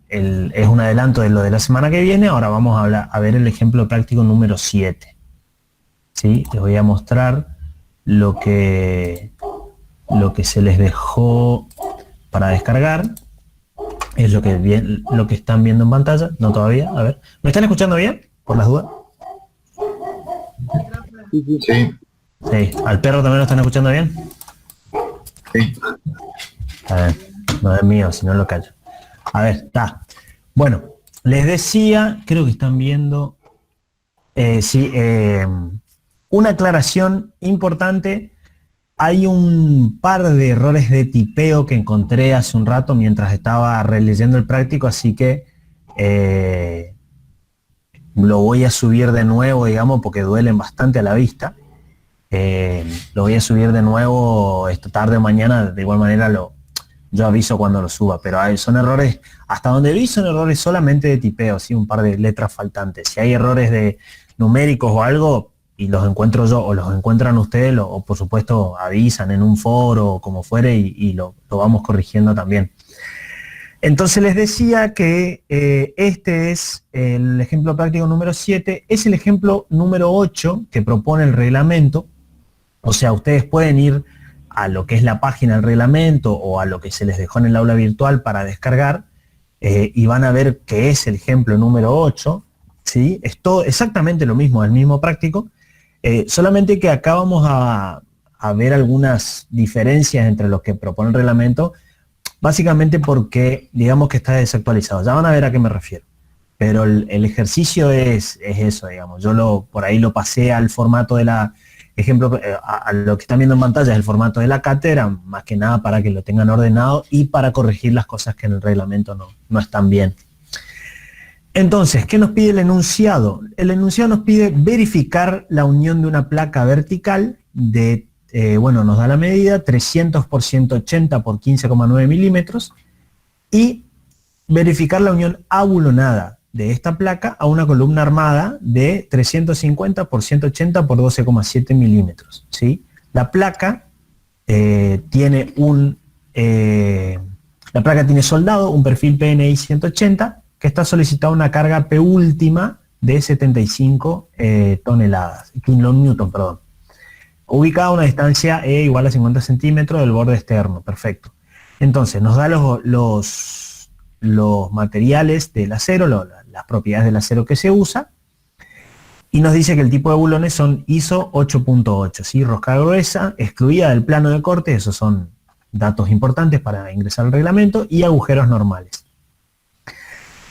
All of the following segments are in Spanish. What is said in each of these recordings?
es un adelanto de lo de la semana que viene. Ahora vamos a ver el ejemplo práctico número 7. ¿Sí? Les voy a mostrar lo que se les dejó para descargar. Es lo que están viendo en pantalla. No todavía, a ver. ¿Me están escuchando bien? Por las dudas. Sí. Sí. ¿Al perro también lo están escuchando bien? Sí. A ver, no es mío, si no lo callo. A ver, está. Bueno, les decía, creo que están viendo, una aclaración importante. Hay un par de errores de tipeo que encontré hace un rato mientras estaba releyendo el práctico, así que lo voy a subir de nuevo, digamos, porque duelen bastante a la vista. Lo voy a subir de nuevo esta tarde o mañana, de igual manera yo aviso cuando lo suba, pero son errores, hasta donde vi son errores solamente de tipeo, ¿sí? Un par de letras faltantes. Si hay errores de numéricos o algo, y los encuentro yo, o los encuentran ustedes, o por supuesto avisan en un foro o como fuere, y lo vamos corrigiendo también. Entonces les decía que este es el ejemplo práctico número 7, es el ejemplo número 8 que propone el reglamento. O sea, ustedes pueden ir a lo que es la página del reglamento o a lo que se les dejó en el aula virtual para descargar, y van a ver que es el ejemplo número 8, ¿sí? Es todo exactamente lo mismo, el mismo práctico, solamente que acá vamos a ver algunas diferencias entre lo que propone el reglamento, básicamente porque digamos que está desactualizado. Ya van a ver a qué me refiero. Pero el ejercicio es eso, digamos. Yo por ahí lo pasé al formato de la... Ejemplo, a lo que están viendo en pantalla es el formato de la cátedra, más que nada para que lo tengan ordenado y para corregir las cosas que en el reglamento no están bien. Entonces, ¿qué nos pide el enunciado? El enunciado nos pide verificar la unión de una placa vertical de, nos da la medida, 300 por 180 por 15,9 milímetros, y verificar la unión abulonada de esta placa a una columna armada de 350 por 180 por 12,7 milímetros. ¿Sí? La placa tiene soldado un perfil PNI 180 que está solicitado una carga P última de 75 kilonewton, perdón. Ubicada a una distancia E igual a 50 centímetros del borde externo. Perfecto. Entonces nos da los materiales del acero, las propiedades del acero que se usa, y nos dice que el tipo de bulones son ISO 8.8, ¿sí? Rosca gruesa, excluida del plano de corte, esos son datos importantes para ingresar al reglamento, y agujeros normales.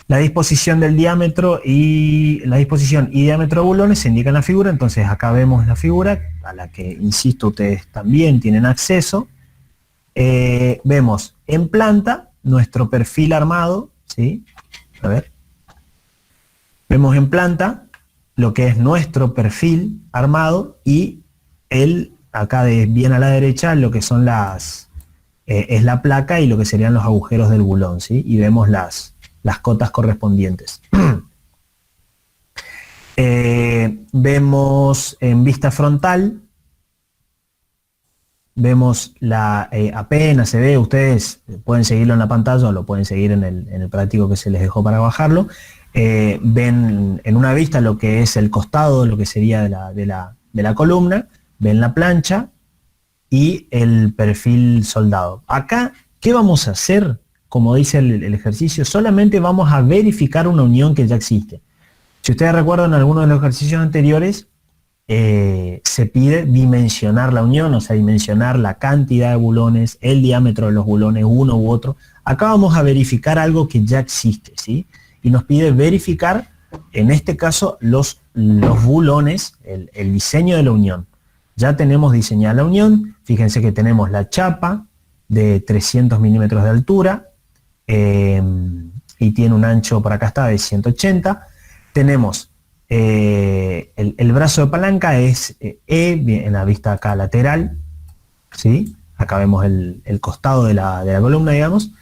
La disposición del diámetro y diámetro de bulones se indica en la figura. Entonces acá vemos la figura, a la que, insisto, ustedes también tienen acceso. Vemos en planta nuestro perfil armado, ¿sí? A ver. Vemos en planta lo que es nuestro perfil armado, y acá bien a la derecha, lo que son es la placa y lo que serían los agujeros del bulón, ¿sí? Y vemos las cotas correspondientes. Vemos en vista frontal, vemos apenas se ve, ustedes pueden seguirlo en la pantalla o lo pueden seguir en el práctico que se les dejó para bajarlo. Ven en una vista lo que es el costado, lo que sería de la columna, ven la plancha y el perfil soldado. Acá, ¿qué vamos a hacer? Como dice el ejercicio, solamente vamos a verificar una unión que ya existe. Si ustedes recuerdan algunos de los ejercicios anteriores, se pide dimensionar la unión, o sea, dimensionar la cantidad de bulones, el diámetro de los bulones, uno u otro. Acá vamos a verificar algo que ya existe, ¿sí? Y nos pide verificar, en este caso, los bulones, el diseño de la unión. Ya tenemos diseñada la unión, fíjense que tenemos la chapa de 300 milímetros de altura, y tiene un ancho, por acá está, de 180. Tenemos el brazo de palanca es en la vista acá lateral, ¿sí? Acá vemos el costado de la columna, digamos.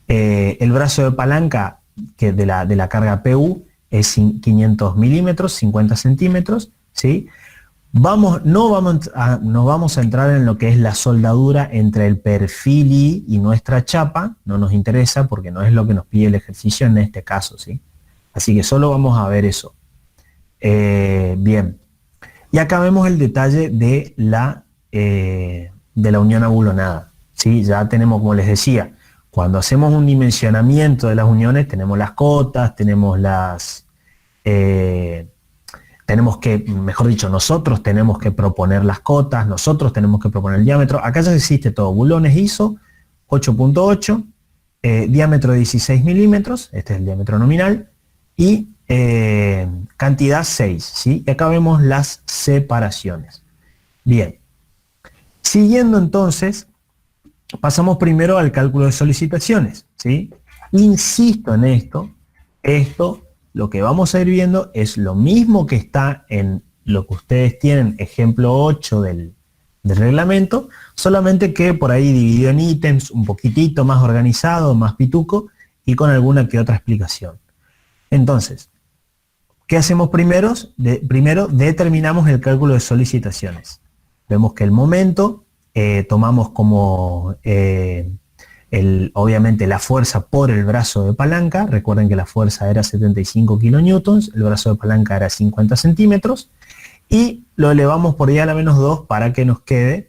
El brazo de palanca que de la carga PU es 500 milímetros, 50 centímetros, ¿sí? Nos vamos a entrar en lo que es la soldadura entre el perfil y nuestra chapa, no nos interesa porque no es lo que nos pide el ejercicio en este caso, ¿sí? Así que solo vamos a ver eso. Bien, y acá vemos el detalle de la unión abulonada, ¿sí? Ya tenemos, como les decía, cuando hacemos un dimensionamiento de las uniones, tenemos las cotas, tenemos tenemos que, mejor dicho, nosotros tenemos que proponer las cotas, nosotros tenemos que proponer el diámetro. Acá ya existe todo, bulones ISO 8.8, diámetro de 16 milímetros, este es el diámetro nominal, y cantidad 6, ¿sí? Y acá vemos las separaciones. Bien, siguiendo entonces, pasamos primero al cálculo de solicitaciones, ¿sí? Insisto en esto lo que vamos a ir viendo es lo mismo que está en lo que ustedes tienen, ejemplo 8 del reglamento, solamente que por ahí dividido en ítems, un poquitito más organizado, más pituco, y con alguna que otra explicación. Entonces, ¿qué hacemos primero? Primero determinamos el cálculo de solicitaciones. Vemos que el momento tomamos como obviamente la fuerza por el brazo de palanca. Recuerden que la fuerza era 75 kilonewtons, el brazo de palanca era 50 centímetros, y lo elevamos por 10 a la menos 2 para que nos quede,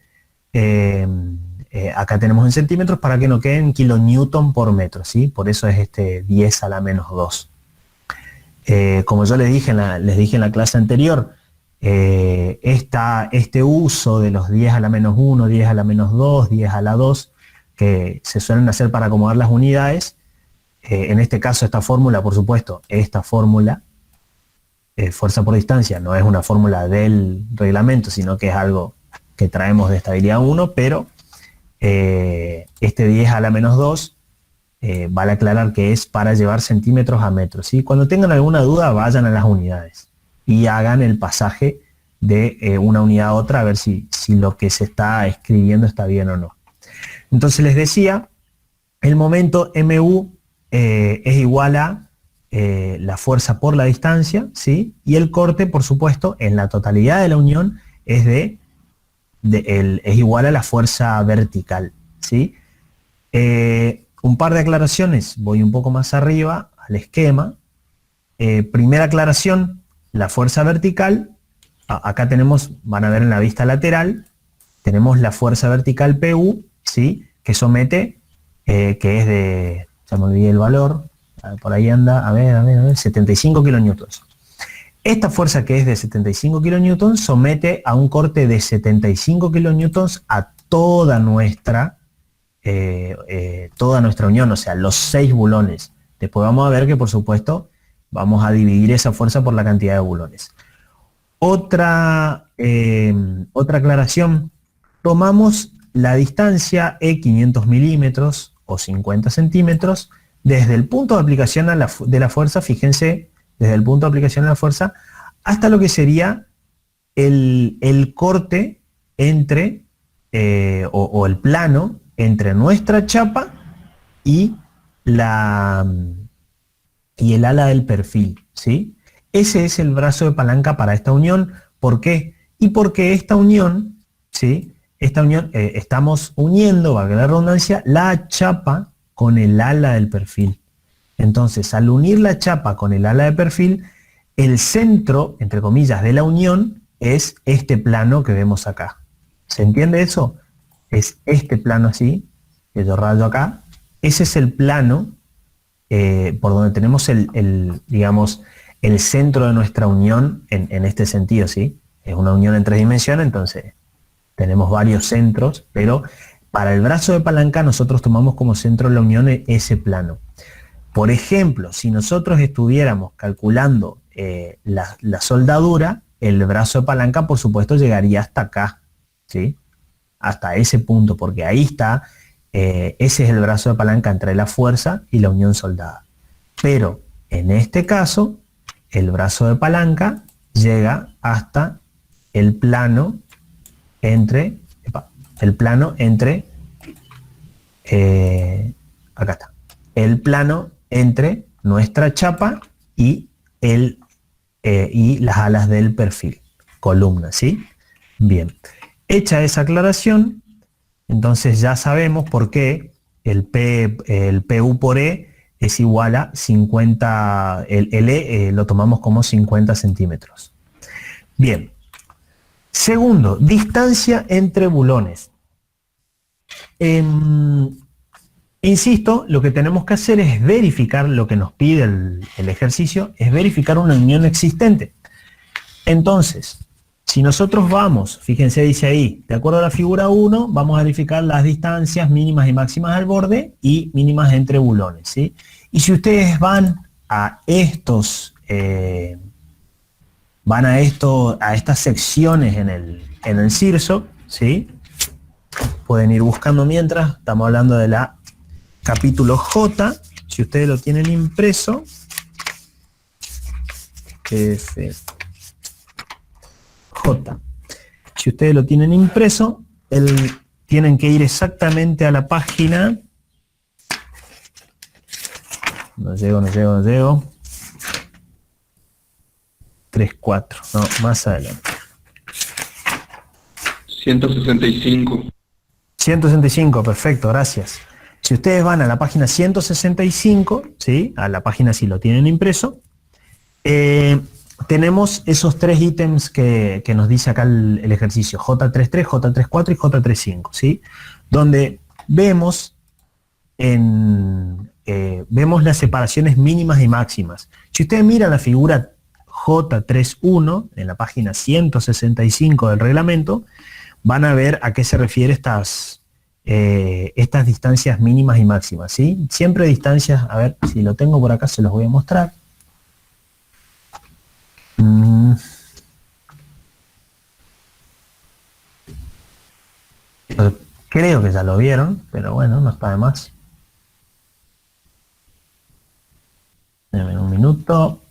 acá tenemos en centímetros, para que nos quede en kilonewton por metro, ¿sí? Por eso es este 10 a la menos 2. Como yo les dije en la clase anterior, este uso de los 10 a la menos 1, 10 a la menos 2, 10 a la 2, que se suelen hacer para acomodar las unidades, en este caso esta fórmula, por supuesto, esta fórmula, fuerza por distancia, no es una fórmula del reglamento, sino que es algo que traemos de estabilidad 1, pero este 10 a la menos 2, vale aclarar que es para llevar centímetros a metros, ¿sí? Cuando tengan alguna duda, vayan a las unidades y hagan el pasaje de una unidad a otra, a ver si lo que se está escribiendo está bien o no. Entonces les decía, el momento MU es igual a la fuerza por la distancia, ¿sí? Y el corte, por supuesto, en la totalidad de la unión es es igual a la fuerza vertical, ¿sí? Un par de aclaraciones, voy un poco más arriba al esquema. Primera aclaración, la fuerza vertical, acá tenemos, van a ver en la vista lateral, tenemos la fuerza vertical PU, ¿sí? Que somete, que es de, ya me olvidé el valor, por ahí anda, a ver, 75 kilonewtons. Esta fuerza, que es de 75 kilonewtons, somete a un corte de 75 kilonewtons a toda nuestra unión, o sea, los 6 bulones. Después vamos a ver que, por supuesto, vamos a dividir esa fuerza por la cantidad de bulones. Otra aclaración, tomamos la distancia E500 milímetros o 50 centímetros desde el punto de aplicación de la fuerza, fíjense, desde el punto de aplicación de la fuerza hasta lo que sería el corte entre, o el plano entre nuestra chapa y el ala del perfil, ¿sí? Ese es el brazo de palanca para esta unión. ¿Por qué? Y porque esta unión, ¿sí? Esta unión, estamos uniendo, valga la redundancia, la chapa con el ala del perfil. Entonces, al unir la chapa con el ala de perfil, el centro, entre comillas, de la unión es este plano que vemos acá. ¿Se entiende eso? Es este plano así, que yo rayo acá. Ese es el plano por donde tenemos digamos, el centro de nuestra unión en este sentido, ¿sí? Es una unión en 3 dimensiones, entonces tenemos varios centros, pero para el brazo de palanca nosotros tomamos como centro de la unión ese plano. Por ejemplo, si nosotros estuviéramos calculando la soldadura, el brazo de palanca, por supuesto, llegaría hasta acá, ¿sí? Hasta ese punto, porque ahí está, ese es el brazo de palanca entre la fuerza y la unión soldada. Pero en este caso, el brazo de palanca llega hasta el plano entre, acá está, el plano entre nuestra chapa y las alas del perfil, columna, ¿sí? Bien, hecha esa aclaración, entonces ya sabemos por qué el PU por E es igual a 50, el E lo tomamos como 50 centímetros. Bien, segundo, distancia entre bulones. Insisto, lo que tenemos que hacer es verificar lo que nos pide el ejercicio, es verificar una unión existente. Entonces, si nosotros vamos, fíjense, dice ahí, de acuerdo a la figura 1, vamos a verificar las distancias mínimas y máximas al borde y mínimas entre bulones, ¿sí? Y si ustedes van a estos, a estas secciones en el CIRSO, ¿sí? Pueden ir buscando mientras, estamos hablando de la capítulo J, si ustedes lo tienen impreso, J. Si ustedes lo tienen impreso, tienen que ir exactamente a la página. No llego. 3, 4, no, más adelante. 165. 165, perfecto, gracias. Si ustedes van a la página 165, ¿sí? A la página si lo tienen impreso, tenemos esos tres ítems que nos dice acá el ejercicio, J33, J34 y J35, ¿sí? Donde vemos, vemos las separaciones mínimas y máximas. Si ustedes miran la figura J31 en la página 165 del reglamento, van a ver a qué se refiere estas distancias mínimas y máximas, ¿sí? Siempre distancias, a ver si lo tengo por acá, se los voy a mostrar. Creo que ya lo vieron, pero bueno, no está de más. Denme un minuto.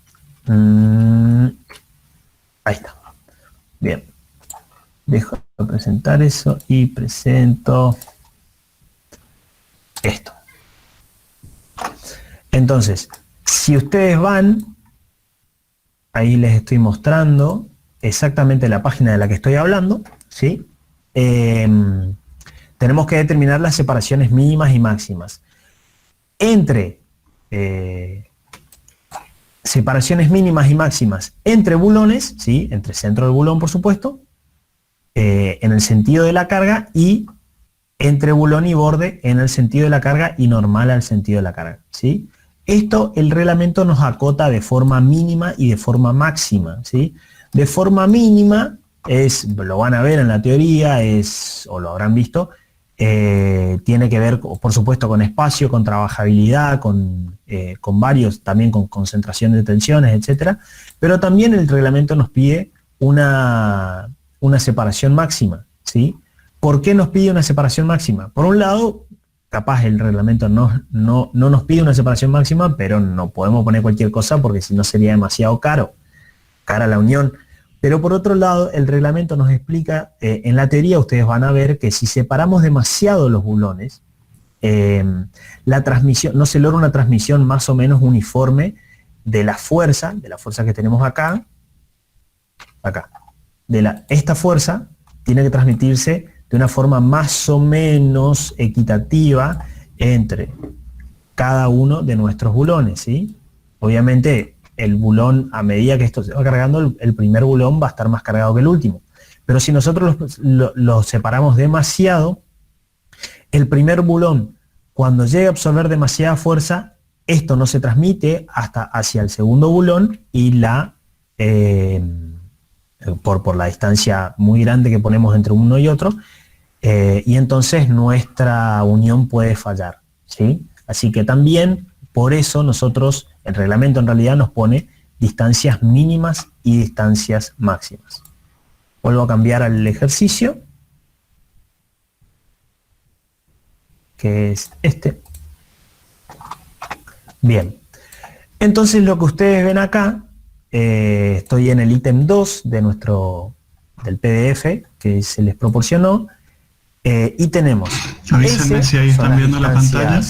Ahí está. Bien. Dejo de presentar eso y presento esto. Entonces, si ustedes van, ahí les estoy mostrando exactamente la página de la que estoy hablando, ¿sí? Tenemos que determinar las separaciones mínimas y máximas. Entre separaciones mínimas y máximas entre bulones, ¿sí? Entre centro del bulón, por supuesto, en el sentido de la carga, y entre bulón y borde en el sentido de la carga y normal al sentido de la carga, ¿sí? Esto el reglamento nos acota de forma mínima y de forma máxima, ¿sí? De forma mínima lo van a ver en la teoría, o lo habrán visto, tiene que ver, por supuesto, con espacio, con trabajabilidad, con varios, también con concentración de tensiones, etcétera, pero también el reglamento nos pide una separación máxima, ¿sí? ¿Por qué nos pide una separación máxima? Por un lado, capaz el reglamento no nos pide una separación máxima, pero no podemos poner cualquier cosa porque si no sería demasiado cara la unión. Pero por otro lado, el reglamento nos explica, en la teoría ustedes van a ver que si separamos demasiado los bulones, la transmisión, no se logra una transmisión más o menos uniforme de la fuerza que tenemos acá. Esta fuerza tiene que transmitirse de una forma más o menos equitativa entre cada uno de nuestros bulones, ¿sí? Obviamente el bulón, a medida que esto se va cargando, el primer bulón va a estar más cargado que el último. Pero si nosotros los separamos demasiado, el primer bulón, cuando llega a absorber demasiada fuerza, esto no se transmite hasta hacia el segundo bulón y por la distancia muy grande que ponemos entre uno y otro, y entonces nuestra unión puede fallar, ¿sí? Así que también, por eso nosotros, el reglamento en realidad nos pone distancias mínimas y distancias máximas. Vuelvo a cambiar al ejercicio, que es este. Bien, entonces lo que ustedes ven acá, estoy en el ítem 2 del PDF que se les proporcionó, y tenemos avísenme si ahí están viendo la pantalla,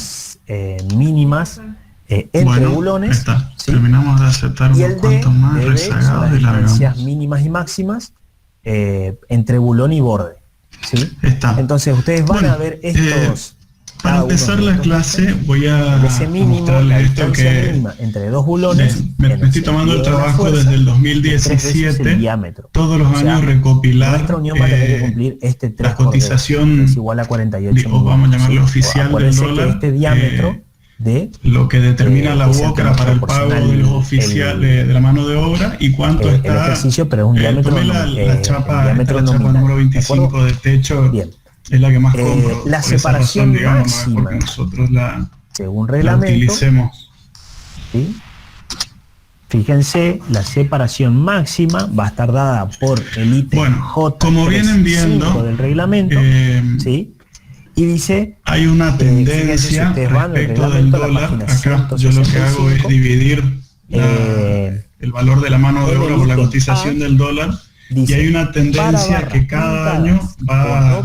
mínimas entre bulones, está. ¿sí? Terminamos de aceptar Y unos el D cuantos más son rezagados las y distancias largamos. mínimas y máximas entre bulón y borde, ¿sí? Está. Entonces ustedes van a ver estos... Para empezar la clase voy a ese mínimo, mostrarles esto que mínima, entre dos bulones, me estoy tomando el trabajo desde el 2017, todos los años recopilar nuestra unión va a tener que cumplir este 3 la cotización, es igual a 48 o vamos a llamarlo oficial del dólar, este diámetro de lo que determina la UOCRA para el pago de los oficiales de la mano de obra y cuánto está el ejercicio, pero es un diámetro, tomé la chapa número 25 de techo. Bien. Es la que más compro. La separación razón, digamos, máxima, no es porque nosotros según la reglamento, utilicemos. ¿sí? Fíjense, la separación máxima va a estar dada por el ítem J como vienen viendo del reglamento, ¿sí? Y dice, hay una tendencia respecto del dólar. Acá yo lo que hago es dividir el valor de la mano de obra por la cotización del dólar. Dice, y hay una tendencia que cada año va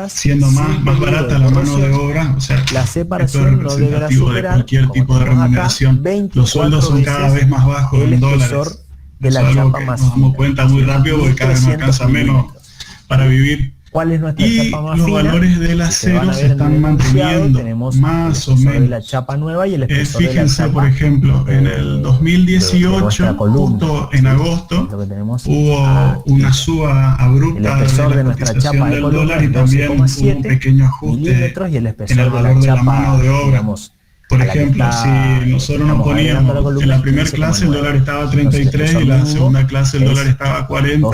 siendo más barata la mano de obra, o sea, la separación esto es representativo de cualquier tipo de remuneración. Los sueldos son cada vez más bajos en dólares. De la eso es algo chapa que más nos damos cuenta muy rápido porque cada vez nos alcanza menos para vivir. ¿Cuál es nuestra chapa más los fina? valores del acero se están manteniendo más o menos. La chapa nueva y el espesor fíjense, de la chapa, por ejemplo, en el 2018, justo en agosto, hubo una suba abrupta de la cotización del dólar y también hubo un pequeño ajuste en el valor de la mano de obra. Por ejemplo, si nosotros nos poníamos en la primera clase el dólar estaba a 33 y en la segunda clase el dólar estaba a 40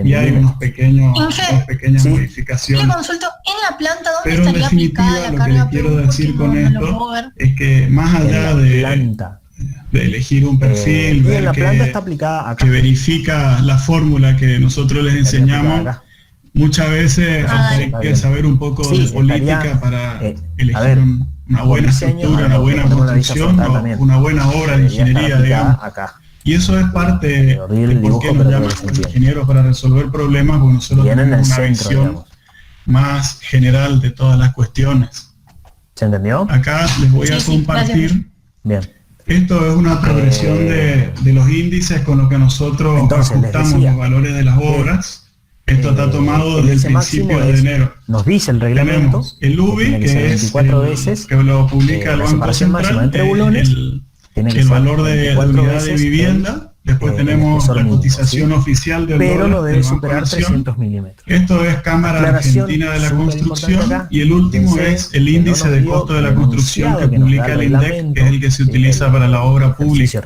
y hay unas pequeñas modificaciones. Le consulto, en la planta dónde pero en estaría definitiva aplicada la lo que carga les quiero decir con esto es que más allá de elegir un perfil, ver que verifica la fórmula que nosotros les enseñamos, muchas veces hay que saber un poco de política para elegir una buena estructura, una buena construcción, una buena obra de ingeniería, digamos. Y eso es parte de por qué nos llaman como ingenieros para resolver problemas, porque nosotros tenemos una visión más general de todas las cuestiones. ¿Se entendió? Acá les voy a compartir. Bien. Esto es una progresión de los índices con lo que nosotros ajustamos los valores de las obras. Esto está tomado desde el principio de enero. Nos dice el reglamento. Tenemos el UBI, que es veces, que lo publica el Banco Central, entre bulones, el valor de unidad de vivienda. Después tenemos la cotización oficial del pero dólar, no debe superar 300 milímetros. Esto es Cámara Argentina de la Construcción y el último es el índice de costo de la construcción que publica el INDEC, que es el que se utiliza para la obra pública.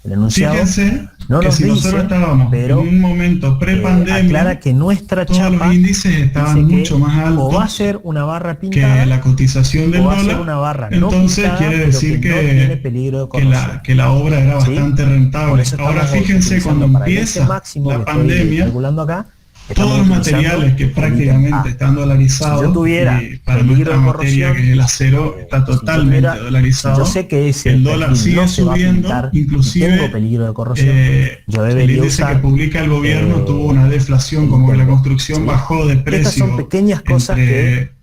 El enunciado fíjense no que nos si nosotros estábamos en un momento prepandemia, aclara que nuestra todos chapa los índices estaban mucho más altos o va a ser una barra pintada, que la cotización del dólar. Una barra entonces pintada, quiere decir que la obra era bastante rentable. Ahora fíjense, cuando empieza la pandemia, acá, todos los materiales que prácticamente están dolarizados, y para nuestra materia que es el acero, está totalmente dolarizado. Yo sé que el dólar sigue subiendo, inclusive peligro de corrosión. El índice que publica el gobierno tuvo una deflación, como que la construcción bajó de precio. Estas son pequeñas cosas que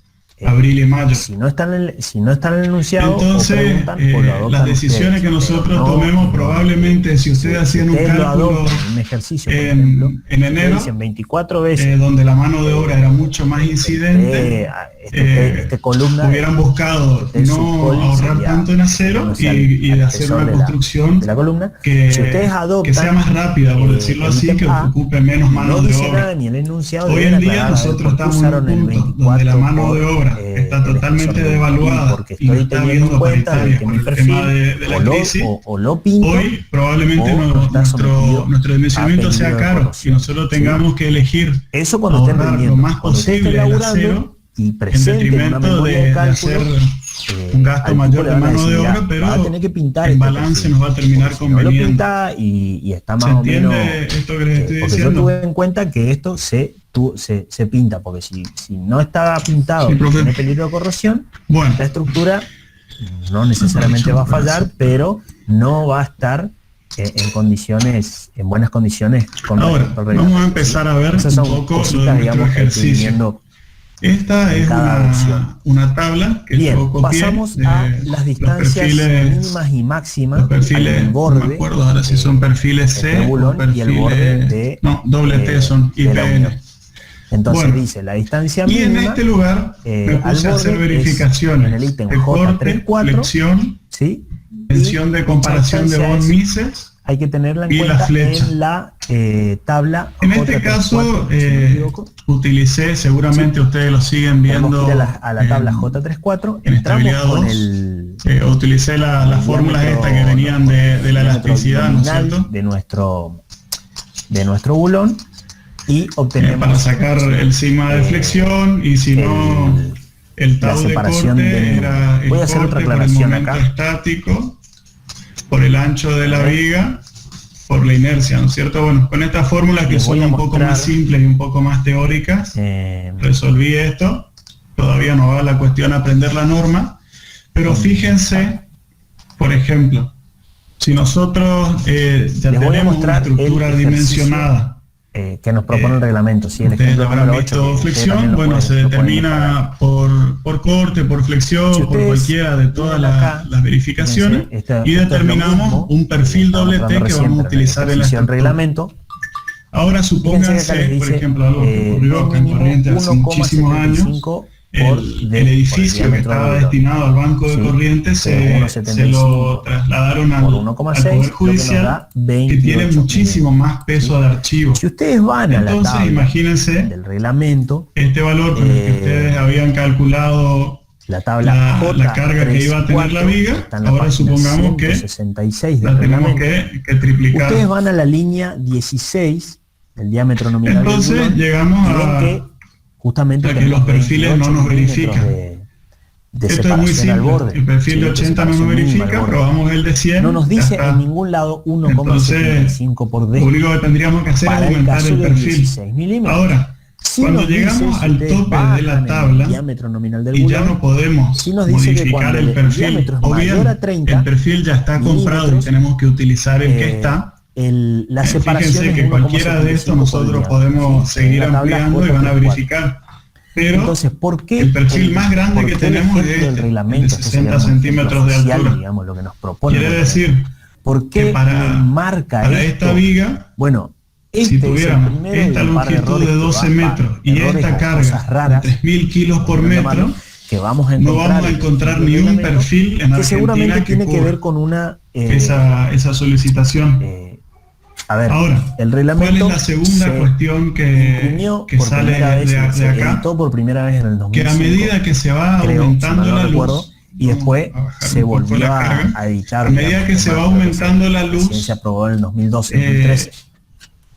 abril y mayo. Si no están en el enunciado, entonces las decisiones que nosotros tomemos, probablemente si ustedes hacían un cálculo en enero, 24 veces, donde la mano de obra era mucho más incidente, hubieran buscado no ahorrar tanto en acero y de hacer una construcción de la columna, que sea más rápida, por decirlo así, que ocupe menos mano de obra. Hoy en día nosotros estamos en un punto donde la mano de obra está totalmente devaluada y no está habiendo paritarias por el tema de la crisis. Hoy probablemente nuestro dimensionamiento sea caro y nosotros tengamos que elegir ahorrar lo más posible el acero en detrimento de hacer un gasto mayor de mano de obra, pero en balance nos va a terminar conveniendo. Y está más o menos, esto que les estoy porque diciendo? yo tuve en cuenta que esto se pinta, porque si no está pintado, tiene peligro de corrosión, la estructura no necesariamente va a fallar, pero no va a estar en buenas condiciones. Ahora, vamos a empar a ver un poco lo de nuestro ejercicio. Esta es una tabla que bien, yo copié. Pasamos a las distancias mínimas y máximas. Los perfiles, borde, no me acuerdo ahora si son perfiles C o perfiles, y el borde de, no, doble T son IPN. Entonces bueno, dice la distancia mínima. Y mínima, en este lugar me puse a hacer verificaciones en el ítem de corte, flexión, ¿sí? tensión de comparación de von Mises. Hay que tenerla en cuenta en la tabla. En este caso utilicé, seguramente ustedes lo siguen viendo a la tabla J34, en estabilidad 2, utilicé las fórmulas estas que venían de la elasticidad, ¿no es cierto? De nuestro bulón, y obtenemos para sacar el sigma de flexión, y si no el tau de corte era el voy a hacer corte otra por el aclaración momento acá. Estático, por el ancho de la viga, por la inercia, ¿no es cierto? Bueno, con estas fórmulas que son un poco más simples y un poco más teóricas, resolví esto. Todavía no va la cuestión a aprender la norma, pero fíjense, por ejemplo, si nosotros ya tenemos una estructura dimensionada, que nos propone el reglamento, ¿sí? El ustedes ejemplo habrán visto flexión, bueno, se determina por corte, por flexión, si por cualquiera de todas las verificaciones, y determinamos un perfil doble T que vamos a utilizar en la reglamento. Ahora supónganse, por ejemplo, algo que ocurrió acá en Corrientes hace muchísimos años, el edificio que estaba destinado al Banco de Corrientes se lo trasladaron al Poder Judicial, que tiene muchísimo más peso de archivo. Si ustedes van a la tabla imagínense del reglamento, este valor con el que ustedes habían calculado la tabla la carga que iba a tener la viga, ahora supongamos que la tenemos que triplicar. Ustedes van a la línea 16 del diámetro nominal. Entonces llegamos a justamente que los perfiles no nos verifican. Esto es muy simple. El perfil de 80 no nos verifica, probamos el de 100. No nos dice en ningún lado 1,75 por D. Lo único que tendríamos que hacer es aumentar el perfil. Ahora, cuando llegamos al tope de la tabla y ya no podemos modificar el perfil, o bien el perfil ya está comprado y tenemos que utilizar el que está, la separación. Fíjense que cualquiera de estos nosotros podemos seguir ampliando y van a verificar. Pero entonces, ¿por qué el perfil más grande que tenemos es este, de 60 centímetros de altura? Digamos, lo que nos propone. Quiere decir ¿por qué que para esta viga, bueno, si tuviéramos esta longitud de 12 metros y esta carga de 3.000 kilos por metro, que vamos a no vamos a encontrar ni un perfil en Argentina seguramente tiene que ver con una esa solicitación. A ver, ahora, el reglamento, ¿cuál es la segunda cuestión que sale de acá? Por primera vez en el 2005, que a medida que se va aumentando la luz, y después se volvió a editar. A medida que se va aumentando la luz, se aprobó en el 2012-2013.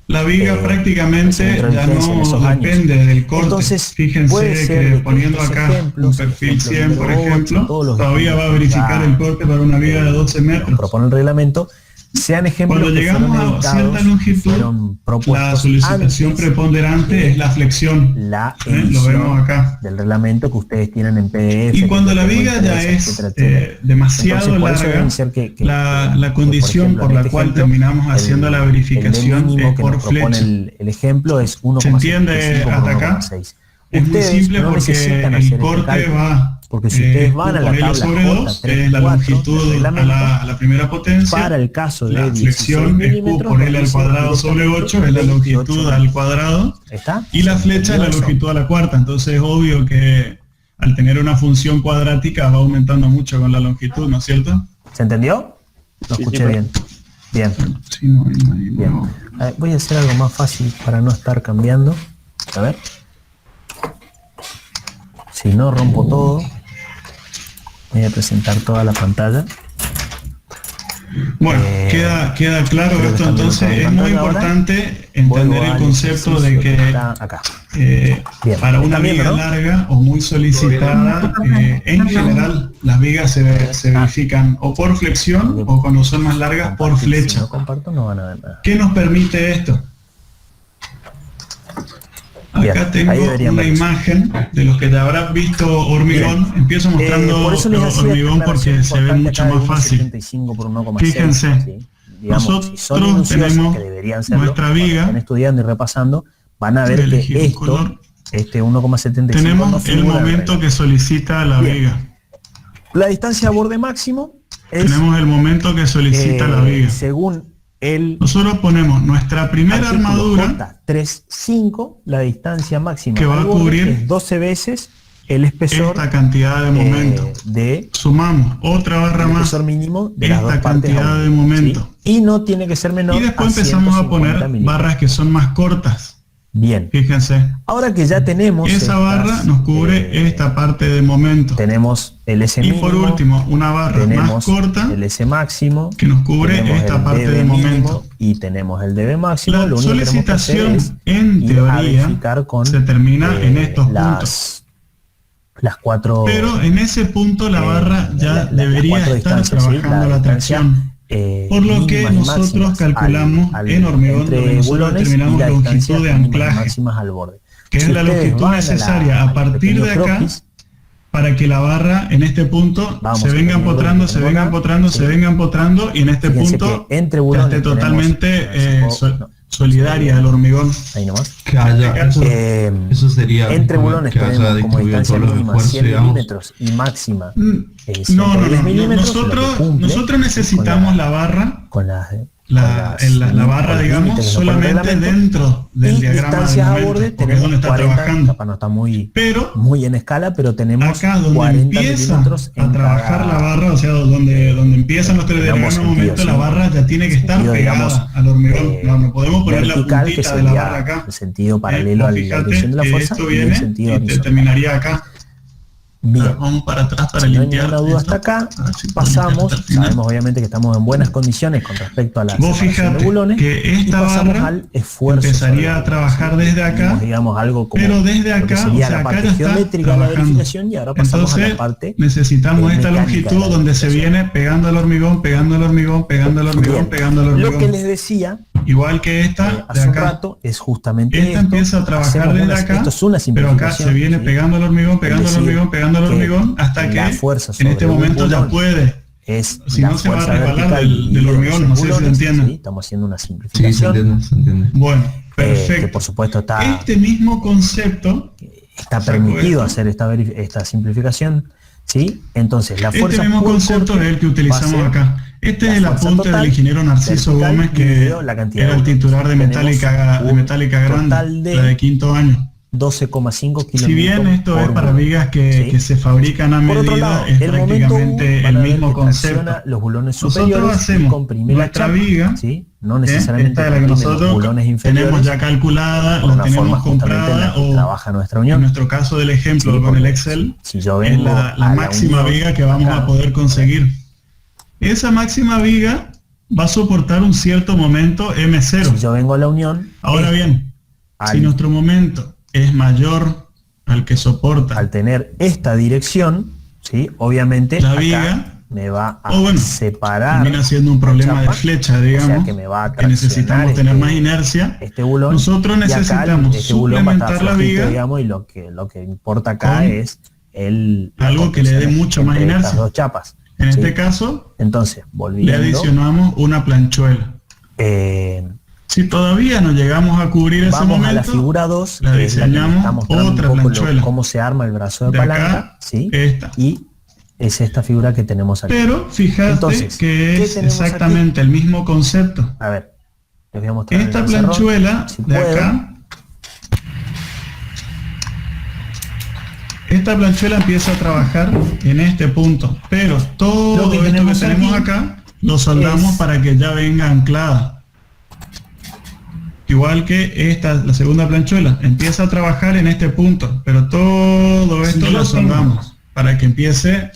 La viga prácticamente ya no depende del corte. Entonces, fíjense que poniendo acá un perfil 100, por ejemplo, todavía va a verificar el corte para una viga de 12 metros. Propone el reglamento. Sean ejemplos. Cuando llegamos a cierta longitud, la solicitación preponderante es la flexión. Lo vemos acá. Del reglamento que ustedes tienen en PDF. Y cuando la viga ya es demasiado larga, la condición por la cual terminamos haciendo la verificación es por flecha. El ejemplo es 1,75 ¿se entiende hasta acá? Es muy simple porque el corte va porque si ustedes van a la tabla sobre 2, es la longitud a la primera potencia, para el caso de la flexión es Q por L al cuadrado sobre 8, es la longitud al cuadrado, y la flecha es la longitud a la cuarta. Entonces es obvio que al tener una función cuadrática va aumentando mucho con la longitud, ¿no es cierto? ¿Se entendió? Lo escuché bien. Bien. Sí, bien. A ver, voy a hacer algo más fácil para no estar cambiando. A ver. Si no, rompo todo. Voy a presentar toda la pantalla. Bueno, queda claro esto. Entonces es muy importante entender el concepto de que para una viga larga o muy solicitada, en general las vigas se verifican o por flexión o cuando son más largas por flecha. ¿Qué nos permite esto? Acá tengo una imagen de los que te habrás visto hormigón. Empiezo mostrando hormigón porque se ve mucho más fácil. Fíjense, nosotros tenemos nuestra viga. Están estudiando y repasando, van a ver que esto este 1,75 tenemos no el figura momento que solicita la viga. La distancia de borde máximo es, tenemos el momento que solicita la viga. Según el nosotros ponemos nuestra primera armadura J35, la distancia máxima que va a cubrir es 12 veces el espesor, esta cantidad de momento. Sumamos otra barra más, espesor mínimo de esta las dos partes cantidad de momento. ¿sí? Y no tiene que ser menor. Y después empezamos a poner barras que son más cortas. Bien. Fíjense. Ahora que ya tenemos esa barra nos cubre esta parte de momento. Tenemos el S mínimo. Y por último, una barra más corta, el S máximo, que nos cubre esta parte de momento. Y tenemos el DB máximo. La lo único solicitación, que en teoría, se termina en estos puntos. Las cuatro. Pero en ese punto la barra ya debería estar trabajando la tracción. Por lo que nosotros calculamos en hormigón, donde nosotros determinamos la longitud de anclaje, que es la longitud necesaria a partir de acá para que la barra en este punto se venga empotrando, se venga empotrando, se venga empotrando, y en este punto esté totalmente solidaria al hormigón. Ahí nomás. Que haya, eso sería entre bulones que haya como distancia mínima 100 milímetros y máxima nosotros necesitamos la barra con la barra, digamos, solamente dentro del diagrama de momento, porque es donde está trabajando. No está muy en escala, pero tenemos acá donde empieza a trabajar la barra, o sea, donde empiezan los tres diagramas de momento, la barra ya tiene que estar pegada al hormigón. No podemos poner la puntita de la barra acá. El sentido paralelo a la dirección de la fuerza. Esto viene y terminaría acá. Bien. Vamos para atrás para si no hay limpiar. ninguna duda hasta acá, pasamos, sabemos obviamente que estamos en buenas condiciones con respecto a la separación de bulones, que esta barra al esfuerzo empezaría a trabajar desde acá, digamos algo como, pero desde acá, sería la parte geométrica de la verificación, y ahora pasamos entonces, a la parte necesitamos esta longitud donde se viene pegando al hormigón, pegando al hormigón, pegando al hormigón, pegando al hormigón. Lo que les decía, igual que esta hace un rato, es justamente esta empieza a trabajar desde acá, esto es una pero acá se viene pegando al hormigón, pegando al hormigón, pegando al hormigón, hasta que en este momento ya puede, si no se va a resbalar del hormigón, no sé si se entiende. Sí, estamos haciendo una simplificación. Sí, se entiende. Bueno, perfecto. Que por supuesto está, este mismo concepto está permitido hacer esta simplificación, ¿sí? Entonces la fuerza este mismo concepto es el que utilizamos acá. Este es el apunte del ingeniero Narciso Gómez, que era el titular de Metálica Grande, la de quinto año. 12,5 kilómetros. Si bien esto es para vigas que se fabrican a medida, es prácticamente el mismo concepto. Los bulones superiores, nosotros hacemos nuestra viga, ¿sí? No necesariamente esta es la que nosotros tenemos ya calculada, la tenemos comprada, o trabaja nuestra unión. En nuestro caso del ejemplo con el Excel, si yo es la máxima viga que vamos a poder conseguir. Esa máxima viga va a soportar un cierto momento M0. Si yo vengo a la unión, ahora bien, si nuestro momento es mayor al que soporta, al tener esta dirección, ¿sí? Obviamente la viga me va a separar. Termina siendo un problema de flecha, digamos, o sea, que me va a que necesitamos tener más inercia. Bulón, nosotros necesitamos suplementar la viga, digamos, y lo que importa acá es algo que le dé mucho más inercia. Las dos chapas. En este caso, entonces, volviendo, le adicionamos una planchuela. Si todavía no llegamos a cubrir ese momento, a la figura 2, la diseñamos otra planchuela. Cómo se arma el brazo de palanca, acá, ¿sí? Esta. Y es esta figura que tenemos aquí. Pero fíjate entonces, que es exactamente el mismo concepto. A ver, les voy a mostrar esta planchuela de acá. Esta planchuela empieza a trabajar en este punto, pero todo esto que tenemos acá lo soldamos para que ya venga anclada. Igual que esta, la segunda planchuela, empieza a trabajar en este punto, pero todo esto lo soldamos para que empiece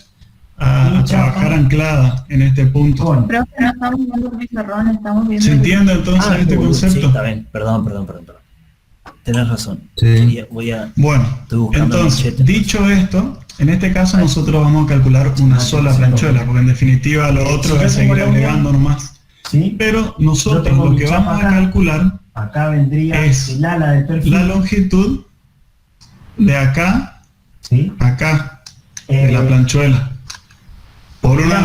a trabajar anclada en este punto. Pero que no estamos viendo el pizarrón, estamos viendo... ¿Se entiende entonces este concepto? Sí, está bien, perdón. Tenés razón. Sí. Bueno, entonces, dicho esto, en este caso nosotros vamos a calcular una sola planchuela, porque en definitiva lo otro es seguir agregando nomás. ¿Sí? Pero nosotros lo que vamos a calcular acá vendría es el ala de perfil, la longitud de acá, ¿sí? Acá, de la planchuela. Por una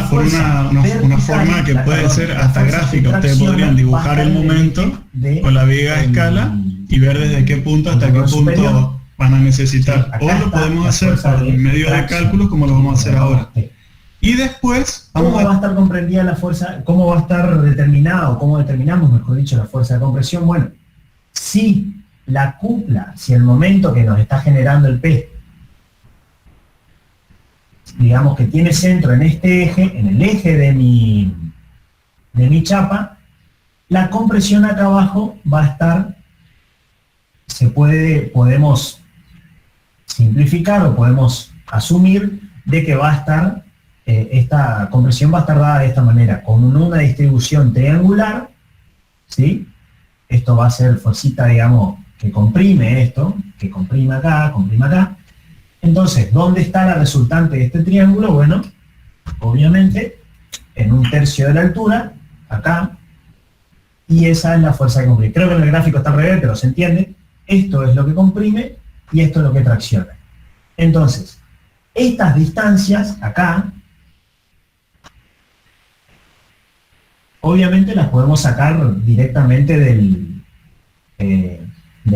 forma que puede ser hasta gráfica. Ustedes podrían dibujar el momento con la viga a escala y ver desde qué punto hasta qué punto van a necesitar. Sí, o lo podemos hacer por medio de cálculos como lo vamos a hacer ahora. Y después, ¿cómo va a estar comprendida la fuerza? ¿Cómo va a estar determinado? ¿Cómo determinamos, mejor dicho, la fuerza de compresión? Bueno, si la cupla, si el momento que nos está generando el P, digamos que tiene centro en este eje, en el eje de mi chapa, la compresión acá abajo va a estar, podemos simplificar o podemos asumir de que va a estar, esta compresión va a estar dada de esta manera, con una distribución triangular, ¿sí? Esto va a ser fuercita, digamos, que comprime esto, que comprime acá, comprime acá. Entonces, ¿dónde está la resultante de este triángulo? Bueno, obviamente, en 1/3 de la altura, acá, y esa es la fuerza que comprime. Creo que en el gráfico está al revés, pero se entiende. Esto es lo que comprime y esto es lo que tracciona. Entonces, estas distancias acá, obviamente las podemos sacar directamente de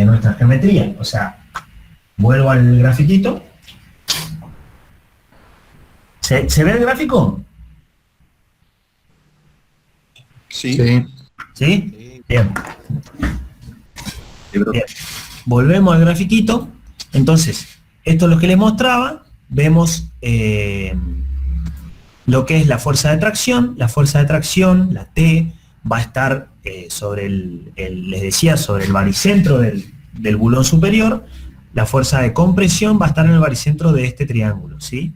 nuestra geometría. O sea, vuelvo al grafiquito. ¿Se ve el gráfico? Sí. ¿Sí? Bien. Bien. Volvemos al grafiquito. Entonces, esto es lo que les mostraba. Vemos lo que es la fuerza de tracción. La fuerza de tracción, la T, va a estar sobre les decía, sobre el baricentro del bulón superior. La fuerza de compresión va a estar en el baricentro de este triángulo, ¿sí?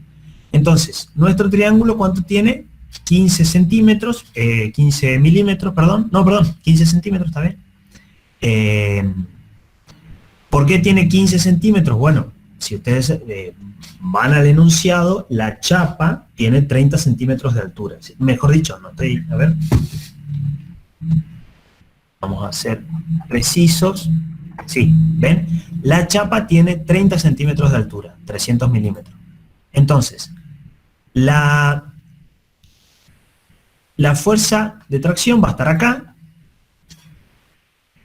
Entonces, nuestro triángulo, ¿cuánto tiene? 15 centímetros, 15 milímetros, perdón. No, perdón, 15 centímetros, ¿está bien? ¿Por qué tiene 15 centímetros? Bueno, si ustedes van al enunciado, la chapa tiene 30 centímetros de altura. Mejor dicho, no estoy, a ver. Vamos a ser precisos. Sí, ¿ven? La chapa tiene 30 centímetros de altura, 300 milímetros. Entonces, la fuerza de tracción va a estar acá.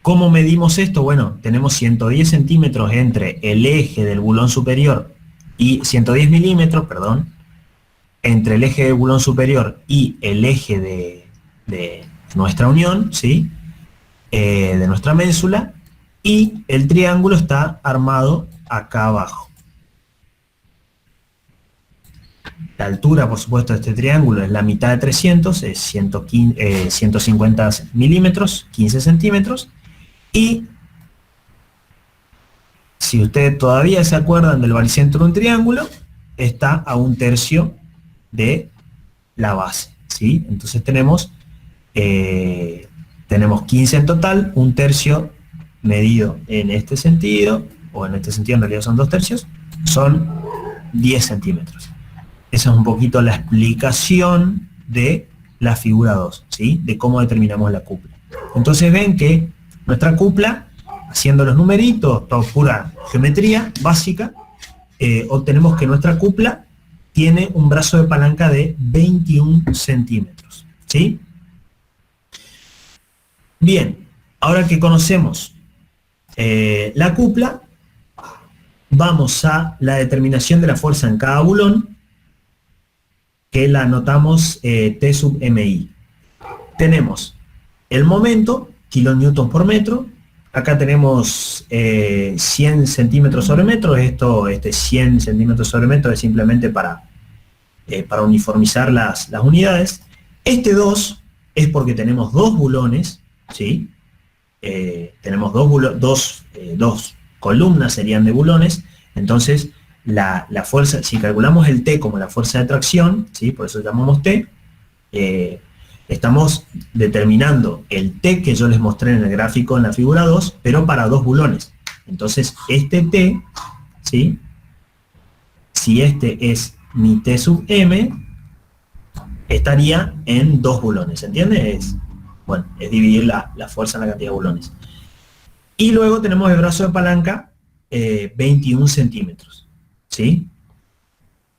¿Cómo medimos esto? Bueno, tenemos 110 centímetros entre el eje del bulón superior y 110 milímetros, perdón, entre el eje del bulón superior y el eje de nuestra unión, ¿sí? De nuestra ménsula, y el triángulo está armado acá abajo. La altura, por supuesto, de este triángulo es la mitad de 300, es 150 milímetros, 15 centímetros, y si ustedes todavía se acuerdan del baricentro de un triángulo, está a 1/3 de la base, ¿sí? Entonces tenemos 15 en total, 1/3 medido en este sentido, o en este sentido en realidad son 2/3, son 10 centímetros. Esa es un poquito la explicación de la figura 2, ¿sí? De cómo determinamos la cupla. Entonces ven que nuestra cupla, haciendo los numeritos, toda pura geometría básica, obtenemos que nuestra cupla tiene un brazo de palanca de 21 centímetros, ¿sí? Bien, ahora que conocemos la cupla, vamos a la determinación de la fuerza en cada bulón, que la anotamos T sub MI. Tenemos el momento, kilonewton por metro. Acá tenemos 100 centímetros sobre metro. Esto, 100 centímetros sobre metro es simplemente para uniformizar las unidades. Este 2 es porque tenemos dos bulones, ¿sí? Tenemos dos columnas serían de bulones. Entonces, la fuerza, si calculamos el T como la fuerza de tracción, ¿sí? Por eso llamamos T, estamos determinando el T que yo les mostré en el gráfico en la figura 2, pero para dos bulones. Entonces, este T, ¿sí? Si este es mi T sub M, estaría en dos bulones, ¿entiende? Es dividir la fuerza en la cantidad de bulones. Y luego tenemos el brazo de palanca, 21 centímetros. ¿Sí?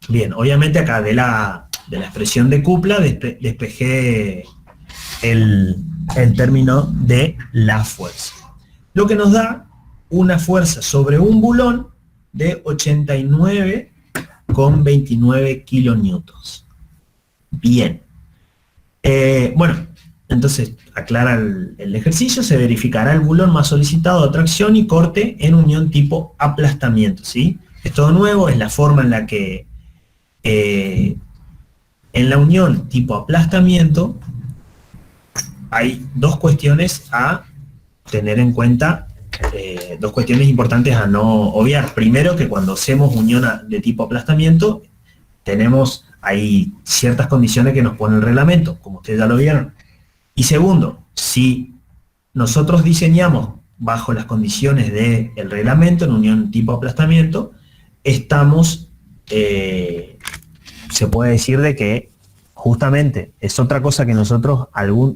Bien, obviamente acá de la expresión de cupla despejé el término de la fuerza. Lo que nos da una fuerza sobre un bulón de 89,29 kilonewtons. Bien. Bueno, entonces aclara el ejercicio, se verificará el bulón más solicitado de tracción y corte en unión tipo aplastamiento, ¿sí? Es todo nuevo, es la forma en la que en la unión tipo aplastamiento hay dos cuestiones a tener en cuenta, dos cuestiones importantes a no obviar. Primero, que cuando hacemos unión de tipo aplastamiento, hay ciertas condiciones que nos pone el reglamento, como ustedes ya lo vieron. Y segundo, si nosotros diseñamos bajo las condiciones del reglamento en unión tipo aplastamiento, estamos, se puede decir de que justamente es otra cosa que nosotros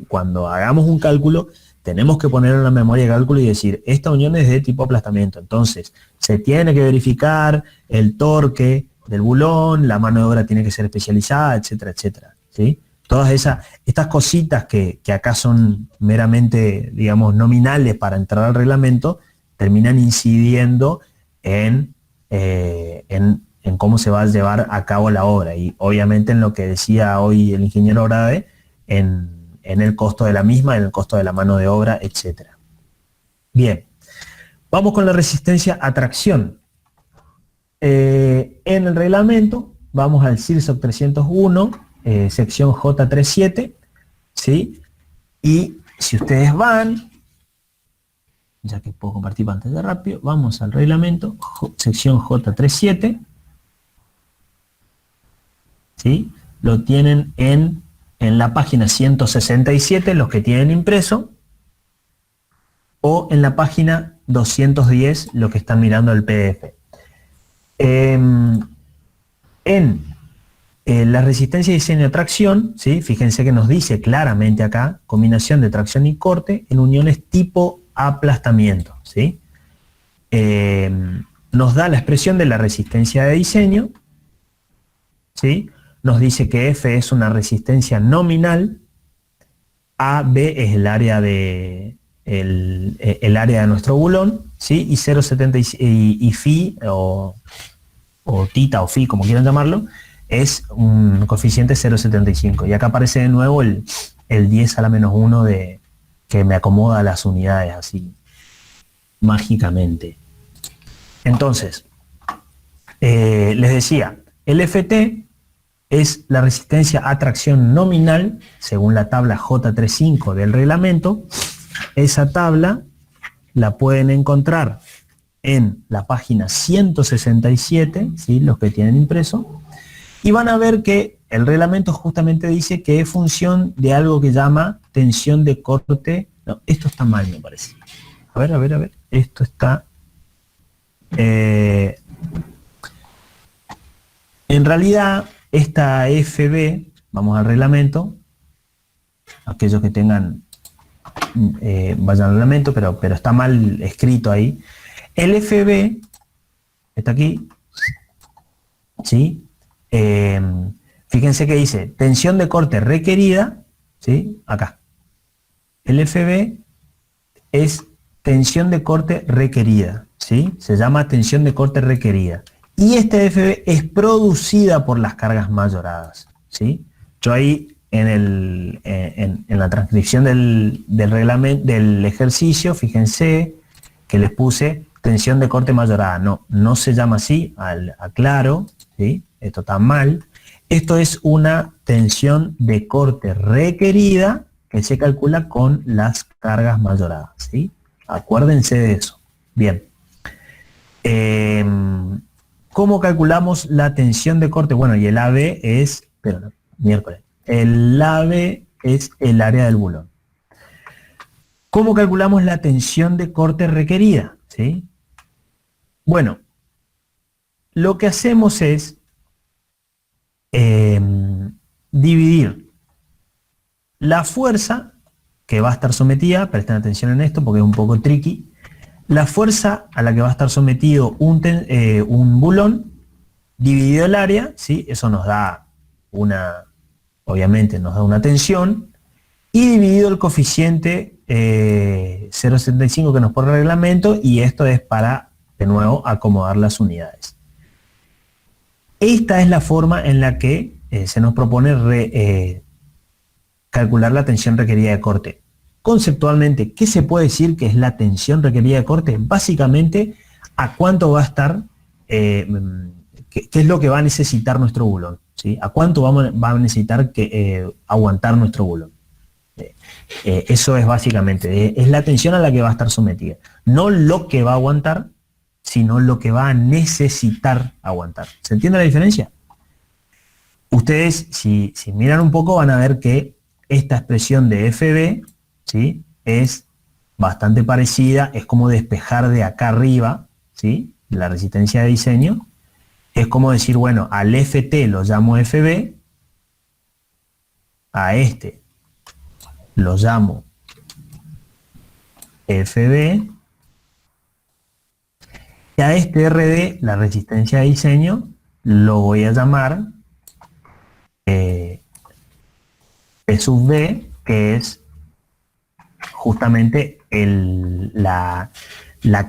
cuando hagamos un cálculo tenemos que poner en la memoria de cálculo y decir, esta unión es de tipo aplastamiento, entonces se tiene que verificar el torque del bulón, la mano de obra tiene que ser especializada, etcétera, etcétera, ¿sí? Todas estas cositas que acá son meramente, digamos, nominales para entrar al reglamento, terminan incidiendo en cómo se va a llevar a cabo la obra y obviamente en lo que decía hoy el ingeniero Grade, en el costo de la misma, en el costo de la mano de obra, etcétera. Bien, vamos con la resistencia a tracción. En el reglamento vamos al CIRSOC 301, sección J37, ¿sí? Y si ustedes van, ya que puedo compartir pantalla rápido, vamos al reglamento, sección J37, ¿sí? Lo tienen en la página 167, los que tienen impreso, o en la página 210, los que están mirando el PDF. La resistencia de diseño de tracción, ¿sí? Fíjense que nos dice claramente acá, combinación de tracción y corte en uniones tipo aplastamiento, ¿sí? Nos da la expresión de la resistencia de diseño, ¿sí? Nos dice que F es una resistencia nominal, AB es el área de nuestro bulón, ¿sí? Y 0,70 y phi o tita o phi, como quieran llamarlo, es un coeficiente 0,75. Y acá aparece de nuevo el 10 a la menos 1 que me acomoda las unidades así mágicamente. Entonces, les decía, el FT es la resistencia a tracción nominal, según la tabla J35 del reglamento. Esa tabla la pueden encontrar en la página 167, ¿sí? Los que tienen impreso, y van a ver que el reglamento justamente dice que es función de algo que llama tensión de corte. No, esto está mal, me parece. A ver, esto está... en realidad, esta FB, vamos al reglamento, aquellos que tengan, vayan al reglamento, pero está mal escrito ahí. El FB, está aquí, ¿sí? Fíjense que dice tensión de corte requerida, ¿sí? Acá. El FB es tensión de corte requerida, ¿sí? Se llama tensión de corte requerida. Y este FB es producida por las cargas mayoradas, ¿sí? Yo ahí en la transcripción del reglamento, del ejercicio, fíjense que les puse tensión de corte mayorada. No se llama así, aclaro, ¿sí? Esto está mal. Esto es una tensión de corte requerida que se calcula con las cargas mayoradas, ¿sí? Acuérdense de eso. Bien. ¿Cómo calculamos la tensión de corte? Bueno, y el AB es, el AB es el área del bulón. ¿Cómo calculamos la tensión de corte requerida? ¿Sí? Bueno, lo que hacemos es dividir la fuerza que va a estar sometida, presten atención en esto porque es un poco tricky, la fuerza a la que va a estar sometido un bulón, dividido el área, ¿sí? Eso nos da obviamente nos da una tensión, y dividido el coeficiente 0,75 que nos pone el reglamento, y esto es para de nuevo, acomodar las unidades. Esta es la forma en la que se nos propone calcular la tensión requerida de corte. Conceptualmente, ¿qué se puede decir que es la tensión requerida de corte? Básicamente, ¿a cuánto va a estar, qué es lo que va a necesitar nuestro bulón? ¿Sí? ¿A cuánto va a necesitar aguantar nuestro bulón? Eso es básicamente, es la tensión a la que va a estar sometida. No lo que va a aguantar, sino lo que va a necesitar aguantar. ¿Se entiende la diferencia? Ustedes, si miran un poco, van a ver que esta expresión de FB, ¿sí?, es bastante parecida, es como despejar de acá arriba, ¿sí?, la resistencia de diseño. Es como decir, bueno, al FT lo llamo FB, a este lo llamo FB, y a este RD, la resistencia de diseño, lo voy a llamar P sub B, que es justamente la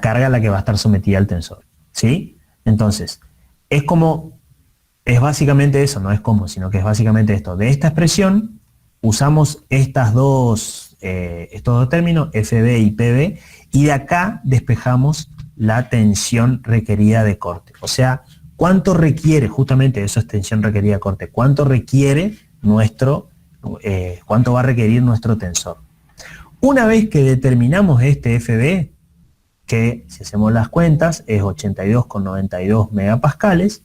carga a la que va a estar sometida el tensor, ¿sí? Entonces, es básicamente eso, no es como, sino que es básicamente esto. De esta expresión, usamos estos dos términos, FB y PB, y de acá despejamos la tensión requerida de corte. O sea, ¿cuánto requiere, justamente eso es tensión requerida de corte, cuánto requiere cuánto va a requerir nuestro tensor? Una vez que determinamos este FB, que si hacemos las cuentas es 82,92 megapascales,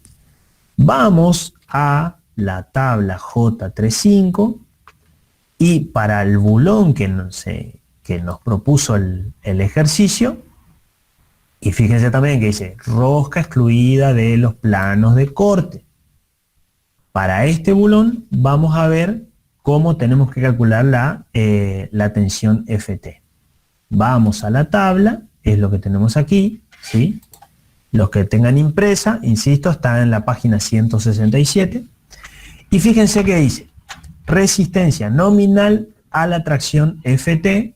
vamos a la tabla J35 y para el bulón que nos propuso el ejercicio, y fíjense también que dice rosca excluida de los planos de corte. Para este bulón vamos a ver cómo tenemos que calcular la tensión FT. Vamos a la tabla, es lo que tenemos aquí, ¿sí? Los que tengan impresa, insisto, está en la página 167. Y fíjense que dice, resistencia nominal a la tracción FT,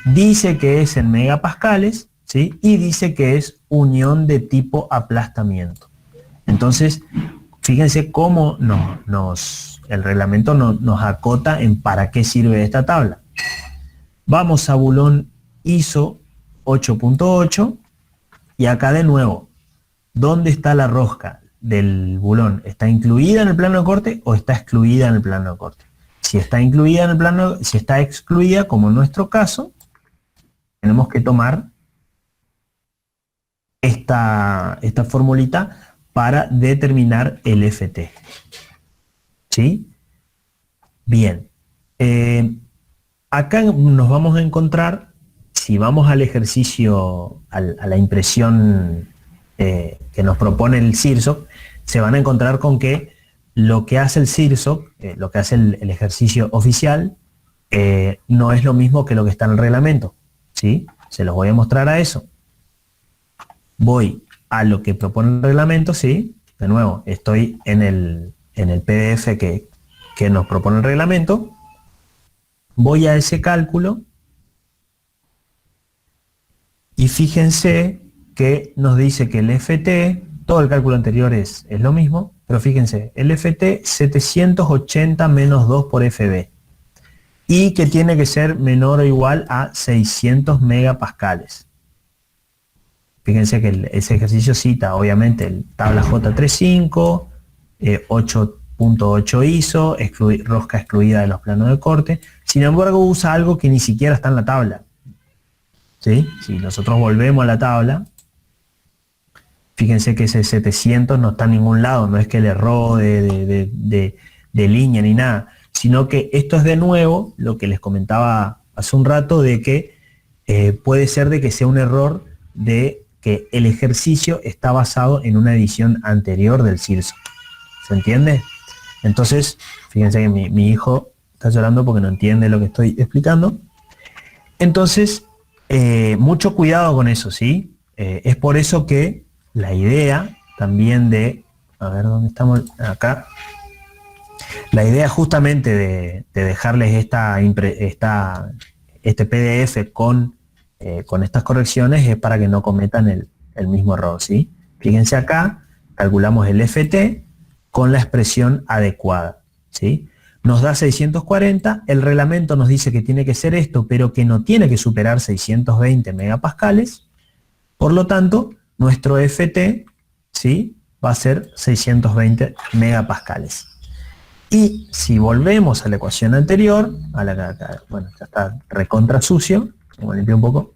dice que es en megapascales, ¿sí? Y dice que es unión de tipo aplastamiento. Entonces, fíjense cómo el reglamento nos acota en para qué sirve esta tabla. Vamos a bulón ISO 8.8 y acá de nuevo, ¿dónde está la rosca del bulón? ¿Está incluida en el plano de corte o está excluida en el plano de corte? Si está incluida en el plano, si está excluida, como en nuestro caso, tenemos que tomar esta formulita para determinar el FT. ¿Sí? Bien. Acá nos vamos a encontrar, si vamos al ejercicio, a la impresión que nos propone el CIRSOC, se van a encontrar con que lo que hace el CIRSOC, lo que hace el ejercicio oficial, no es lo mismo que lo que está en el reglamento. ¿Sí? Se los voy a mostrar a eso. Voy a lo que propone el reglamento, ¿sí? De nuevo, estoy en el PDF que nos propone el reglamento. Voy a ese cálculo y fíjense que nos dice que el FT, todo el cálculo anterior es lo mismo, pero fíjense, el FT 780 menos 2 por FB y que tiene que ser menor o igual a 600 megapascales. Fíjense que ese ejercicio cita obviamente el tabla J35, 8.8 ISO, rosca excluida de los planos de corte. Sin embargo, usa algo que ni siquiera está en la tabla. ¿Sí? Si nosotros volvemos a la tabla, fíjense que ese 700 no está en ningún lado, no es que le erró de línea ni nada, sino que esto es de nuevo lo que les comentaba hace un rato, de que puede ser de que sea un error de que el ejercicio está basado en una edición anterior del CIRSOC. ¿Se entiende? Entonces, fíjense que mi hijo está llorando porque no entiende lo que estoy explicando. Entonces, mucho cuidado con eso, ¿sí? Es por eso que la idea también a ver, ¿dónde estamos? Acá. La idea justamente de dejarles este PDF con con estas correcciones es para que no cometan el mismo error, ¿sí? Fíjense acá, calculamos el FT con la expresión adecuada, ¿sí? Nos da 640, el reglamento nos dice que tiene que ser esto, pero que no tiene que superar 620 megapascales, por lo tanto, nuestro FT, ¿sí?, va a ser 620 megapascales. Y si volvemos a la ecuación anterior, bueno, ya está recontra sucio, vamos a limpiar un poco.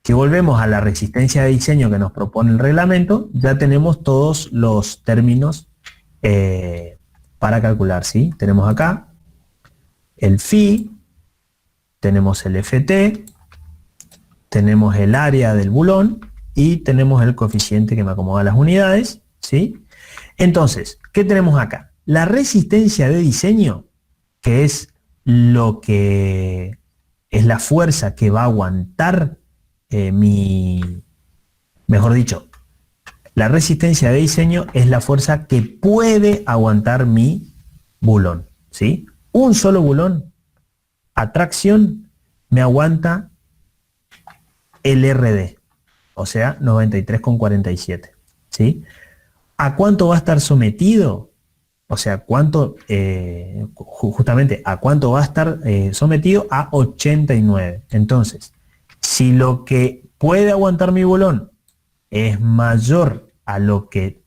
Si volvemos a la resistencia de diseño que nos propone el reglamento, ya tenemos todos los términos para calcular, ¿sí? Tenemos acá el phi, tenemos el FT, tenemos el área del bulón y tenemos el coeficiente que me acomoda las unidades, ¿sí? Entonces, ¿qué tenemos acá? La resistencia de diseño, que es lo que es la fuerza que va a aguantar mejor dicho, la resistencia de diseño es la fuerza que puede aguantar mi bulón, ¿sí? Un solo bulón a tracción me aguanta el RD, o sea, 93,47, ¿sí? ¿A cuánto va a estar sometido? O sea, justamente, ¿a cuánto va a estar sometido? A 89. Entonces, si lo que puede aguantar mi bulón es mayor a lo que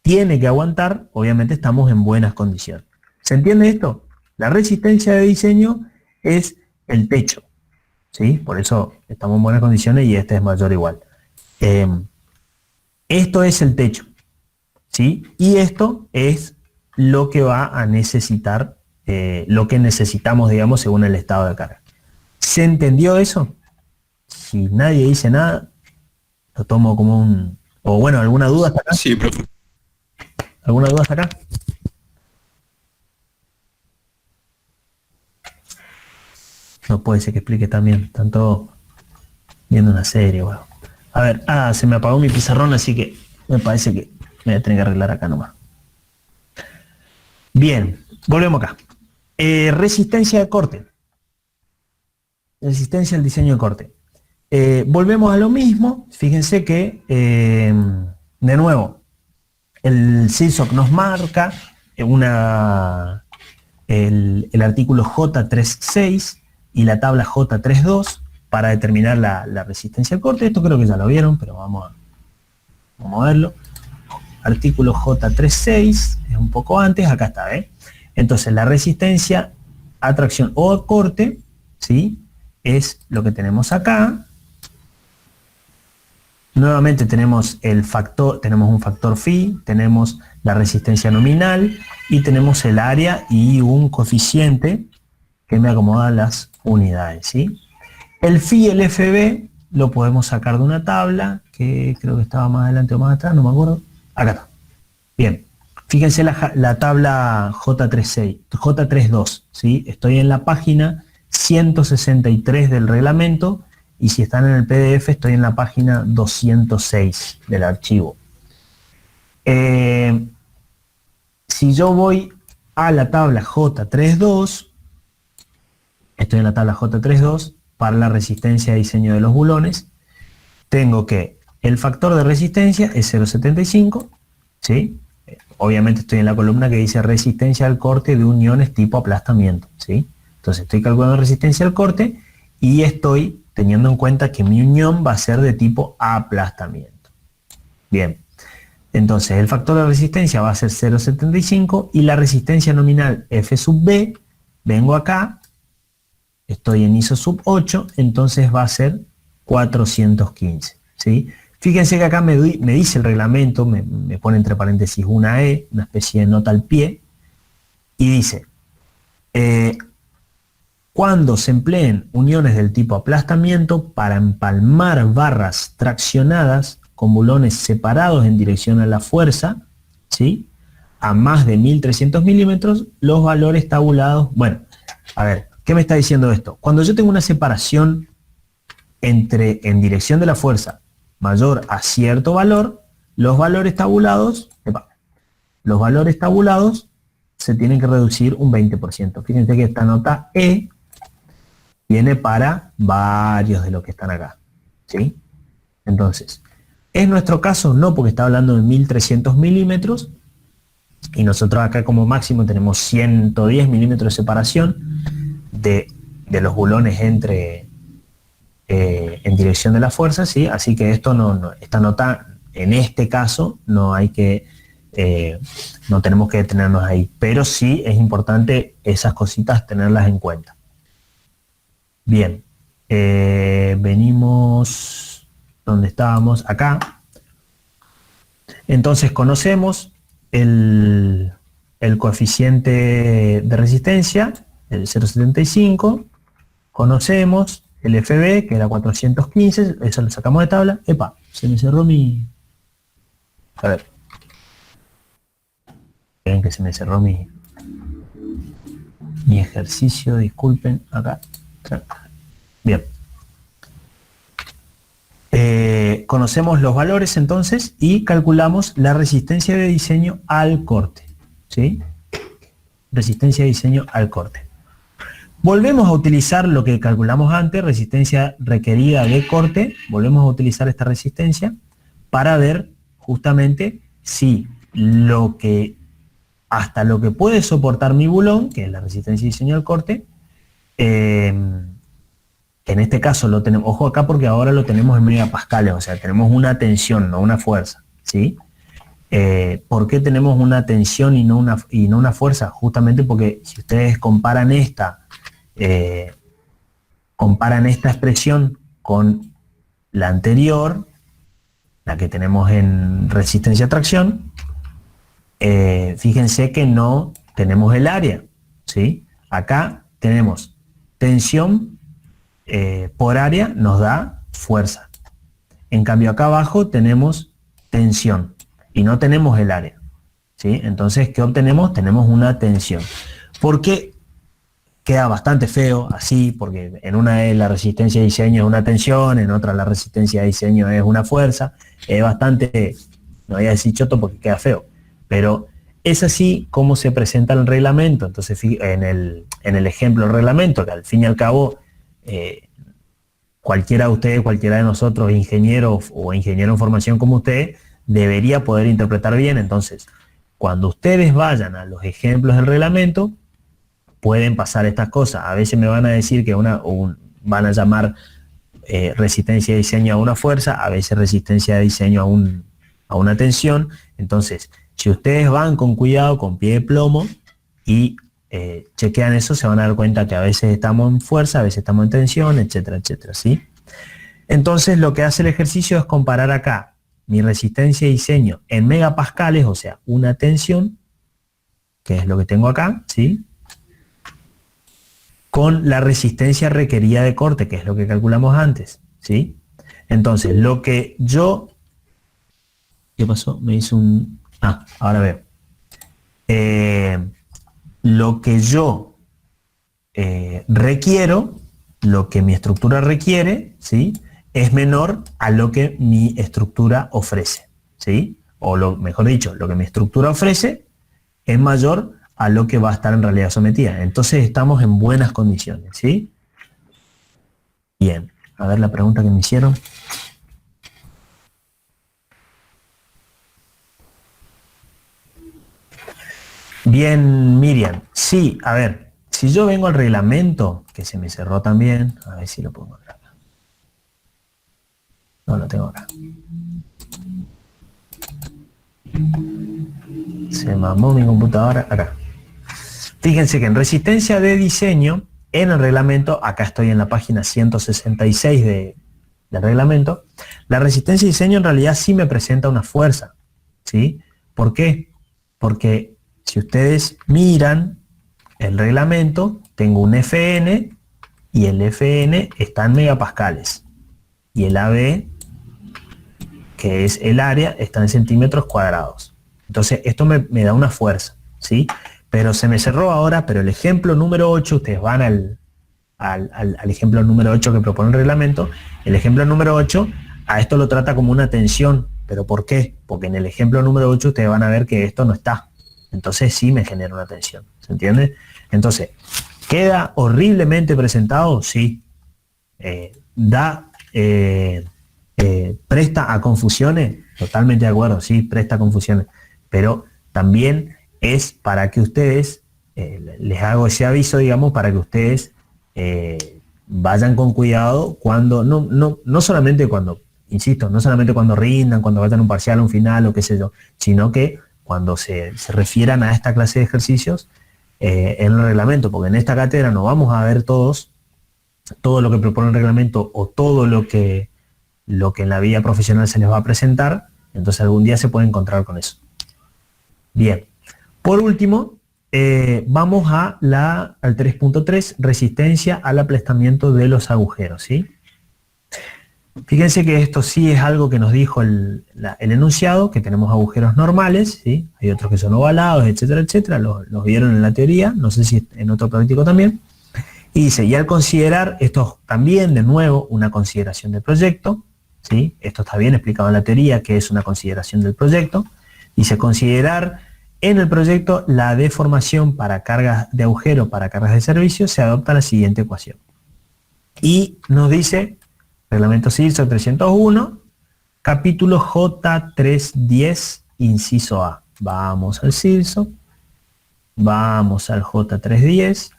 tiene que aguantar, obviamente estamos en buenas condiciones. ¿Se entiende esto? La resistencia de diseño es el techo, ¿sí? Por eso estamos en buenas condiciones y este es mayor o igual. Esto es el techo, ¿sí? Y esto es lo que va a necesitar, lo que necesitamos, digamos, según el estado de carga. ¿Se entendió eso? Si nadie dice nada, lo tomo como un... O bueno, ¿alguna duda hasta acá? Sí, profe. ¿Alguna duda hasta acá? No puede ser que explique también, tanto viendo una serie, bueno. A ver, se me apagó mi pizarrón, así que me parece que me voy a tener que arreglar acá nomás. Bien, volvemos acá. Resistencia de corte. Resistencia al diseño de corte. Volvemos a lo mismo. Fíjense que, de nuevo, el CISOC nos marca el artículo J36 y la tabla J32 para determinar la resistencia al corte. Esto creo que ya lo vieron, pero vamos a verlo. Artículo J36, es un poco antes, acá está, ¿eh? Entonces, la resistencia a tracción o a corte, ¿sí?, es lo que tenemos acá. Nuevamente tenemos un factor phi, tenemos la resistencia nominal y tenemos el área y un coeficiente que me acomoda las unidades, ¿sí? El phi y el FB lo podemos sacar de una tabla que creo que estaba más adelante o más atrás, no me acuerdo. Acá está. Bien. Fíjense la tabla J32, ¿sí? Estoy en la página 163 del reglamento y si están en el PDF estoy en la página 206 del archivo. Si yo voy a la tabla J32, estoy en la tabla J32 para la resistencia de diseño de los bulones, tengo que el factor de resistencia es 0,75, ¿sí? Obviamente estoy en la columna que dice resistencia al corte de uniones tipo aplastamiento, ¿sí? Entonces estoy calculando resistencia al corte y estoy teniendo en cuenta que mi unión va a ser de tipo aplastamiento. Bien, entonces el factor de resistencia va a ser 0,75 y la resistencia nominal F sub B, vengo acá, estoy en ISO sub 8, entonces va a ser 415, ¿sí? Fíjense que acá me dice el reglamento, me pone entre paréntesis una E, una especie de nota al pie, y dice, cuando se empleen uniones del tipo aplastamiento para empalmar barras traccionadas con bulones separados en dirección a la fuerza, ¿sí?, a más de 1300 milímetros, los valores tabulados, bueno, a ver, ¿qué me está diciendo esto? Cuando yo tengo una separación en dirección de la fuerza mayor a cierto valor, los valores tabulados se tienen que reducir un 20%. Fíjense que esta nota E viene para varios de los que están acá, ¿sí? Entonces, ¿es nuestro caso? No, porque está hablando de 1300 milímetros, y nosotros acá como máximo tenemos 110 milímetros de separación de los bulones entre en dirección de la fuerza, ¿sí? Así que esto esta nota, en este caso, no hay que, no tenemos que detenernos ahí, pero sí es importante esas cositas tenerlas en cuenta. Bien, venimos donde estábamos, acá. Entonces conocemos el coeficiente de resistencia, el 0,75, conocemos el FB, que era 415, eso lo sacamos de tabla. Epa, se me cerró mi... A ver. Ven que se me cerró mi ejercicio, disculpen, acá. Bien. Conocemos los valores entonces y calculamos la resistencia de diseño al corte, ¿sí? Resistencia de diseño al corte. Volvemos a utilizar lo que calculamos antes, resistencia requerida de corte, volvemos a utilizar esta resistencia para ver justamente si hasta lo que puede soportar mi bulón, que es la resistencia de diseño al corte, en este caso lo tenemos, ojo acá porque ahora lo tenemos en megapascales, o sea, tenemos una tensión, no una fuerza, ¿sí? ¿Por qué tenemos una tensión y no una fuerza? Justamente porque si ustedes comparan esta expresión con la anterior, la que tenemos en resistencia a tracción, fíjense que no tenemos el área, ¿sí? Acá tenemos tensión por área, nos da fuerza. En cambio acá abajo tenemos tensión y no tenemos el área, ¿sí? Entonces, ¿qué obtenemos? Tenemos una tensión. ¿Por qué? Queda bastante feo así, porque en una es la resistencia de diseño es una tensión, en otra la resistencia de diseño es una fuerza. Es bastante, no voy a decir choto porque queda feo, pero es así como se presenta en el reglamento. Entonces, en el ejemplo del reglamento, que al fin y al cabo, cualquiera de ustedes, cualquiera de nosotros, ingeniero o ingeniero en formación como usted, debería poder interpretar bien. Entonces, cuando ustedes vayan a los ejemplos del reglamento, pueden pasar estas cosas. A veces me van a decir que van a llamar resistencia de diseño a una fuerza, a veces resistencia de diseño a una tensión. Entonces, si ustedes van con cuidado, con pie de plomo, y chequean eso, se van a dar cuenta que a veces estamos en fuerza, a veces estamos en tensión, etcétera, etcétera, ¿sí? Entonces, lo que hace el ejercicio es comparar acá mi resistencia de diseño en megapascales, o sea, una tensión, que es lo que tengo acá, ¿sí? Con la resistencia requerida de corte, que es lo que calculamos antes, ¿sí? Entonces, lo que yo... ¿Qué pasó? Me hizo un... Ah, ahora veo. Lo que yo requiero, lo que mi estructura requiere, ¿sí? Es menor a lo que mi estructura ofrece, ¿sí? O mejor dicho, lo que mi estructura ofrece es mayor a lo que va a estar en realidad sometida. Entonces estamos en buenas condiciones, ¿sí? Bien, a ver la pregunta que me hicieron. Bien, Miriam. Sí, a ver, si yo vengo al reglamento, que se me cerró también, a ver si lo pongo acá. No, lo tengo acá. Se mamó mi computadora, acá. Fíjense que en resistencia de diseño, en el reglamento, acá estoy en la página 166 del reglamento, la resistencia de diseño en realidad sí me presenta una fuerza, ¿sí? ¿Por qué? Porque si ustedes miran el reglamento, tengo un FN y el FN está en megapascales y el AB, que es el área, está en centímetros cuadrados. Entonces esto me da una fuerza, ¿sí? Pero se me cerró ahora, pero el ejemplo número 8, ustedes van al ejemplo número 8 que propone el reglamento, el ejemplo número 8 a esto lo trata como una tensión. ¿Pero por qué? Porque en el ejemplo número 8 ustedes van a ver que esto no está. Entonces sí me genera una tensión, ¿se entiende? Entonces, ¿Queda horriblemente presentado? Sí. ¿Presta a confusiones? Totalmente de acuerdo, sí, presta a confusiones. Pero también es para que ustedes, les hago ese aviso, digamos, para que ustedes vayan con cuidado cuando, no solamente cuando, insisto, no solamente cuando rindan, cuando vayan a un parcial, un final o qué sé yo, sino que cuando se refieran a esta clase de ejercicios en el reglamento, porque en esta cátedra no vamos a ver todo lo que propone el reglamento o todo lo que en la vida profesional se les va a presentar, entonces algún día se puede encontrar con eso. Bien, por último, vamos al 3.3, resistencia al aplastamiento de los agujeros, ¿sí? Fíjense que esto sí es algo que nos dijo el enunciado, que tenemos agujeros normales, ¿sí? Hay otros que son ovalados, etcétera, etcétera, los vieron en la teoría, no sé si en otro práctico también. Y dice, y al considerar, esto también, de nuevo, una consideración del proyecto, ¿sí? Esto está bien explicado en la teoría, que es una consideración del proyecto. Dice, considerar en el proyecto la deformación para cargas de agujero, para cargas de servicio, se adopta la siguiente ecuación. Y nos dice, reglamento CIRSO 301, capítulo J310, inciso A. Vamos al CIRSO, vamos al J310.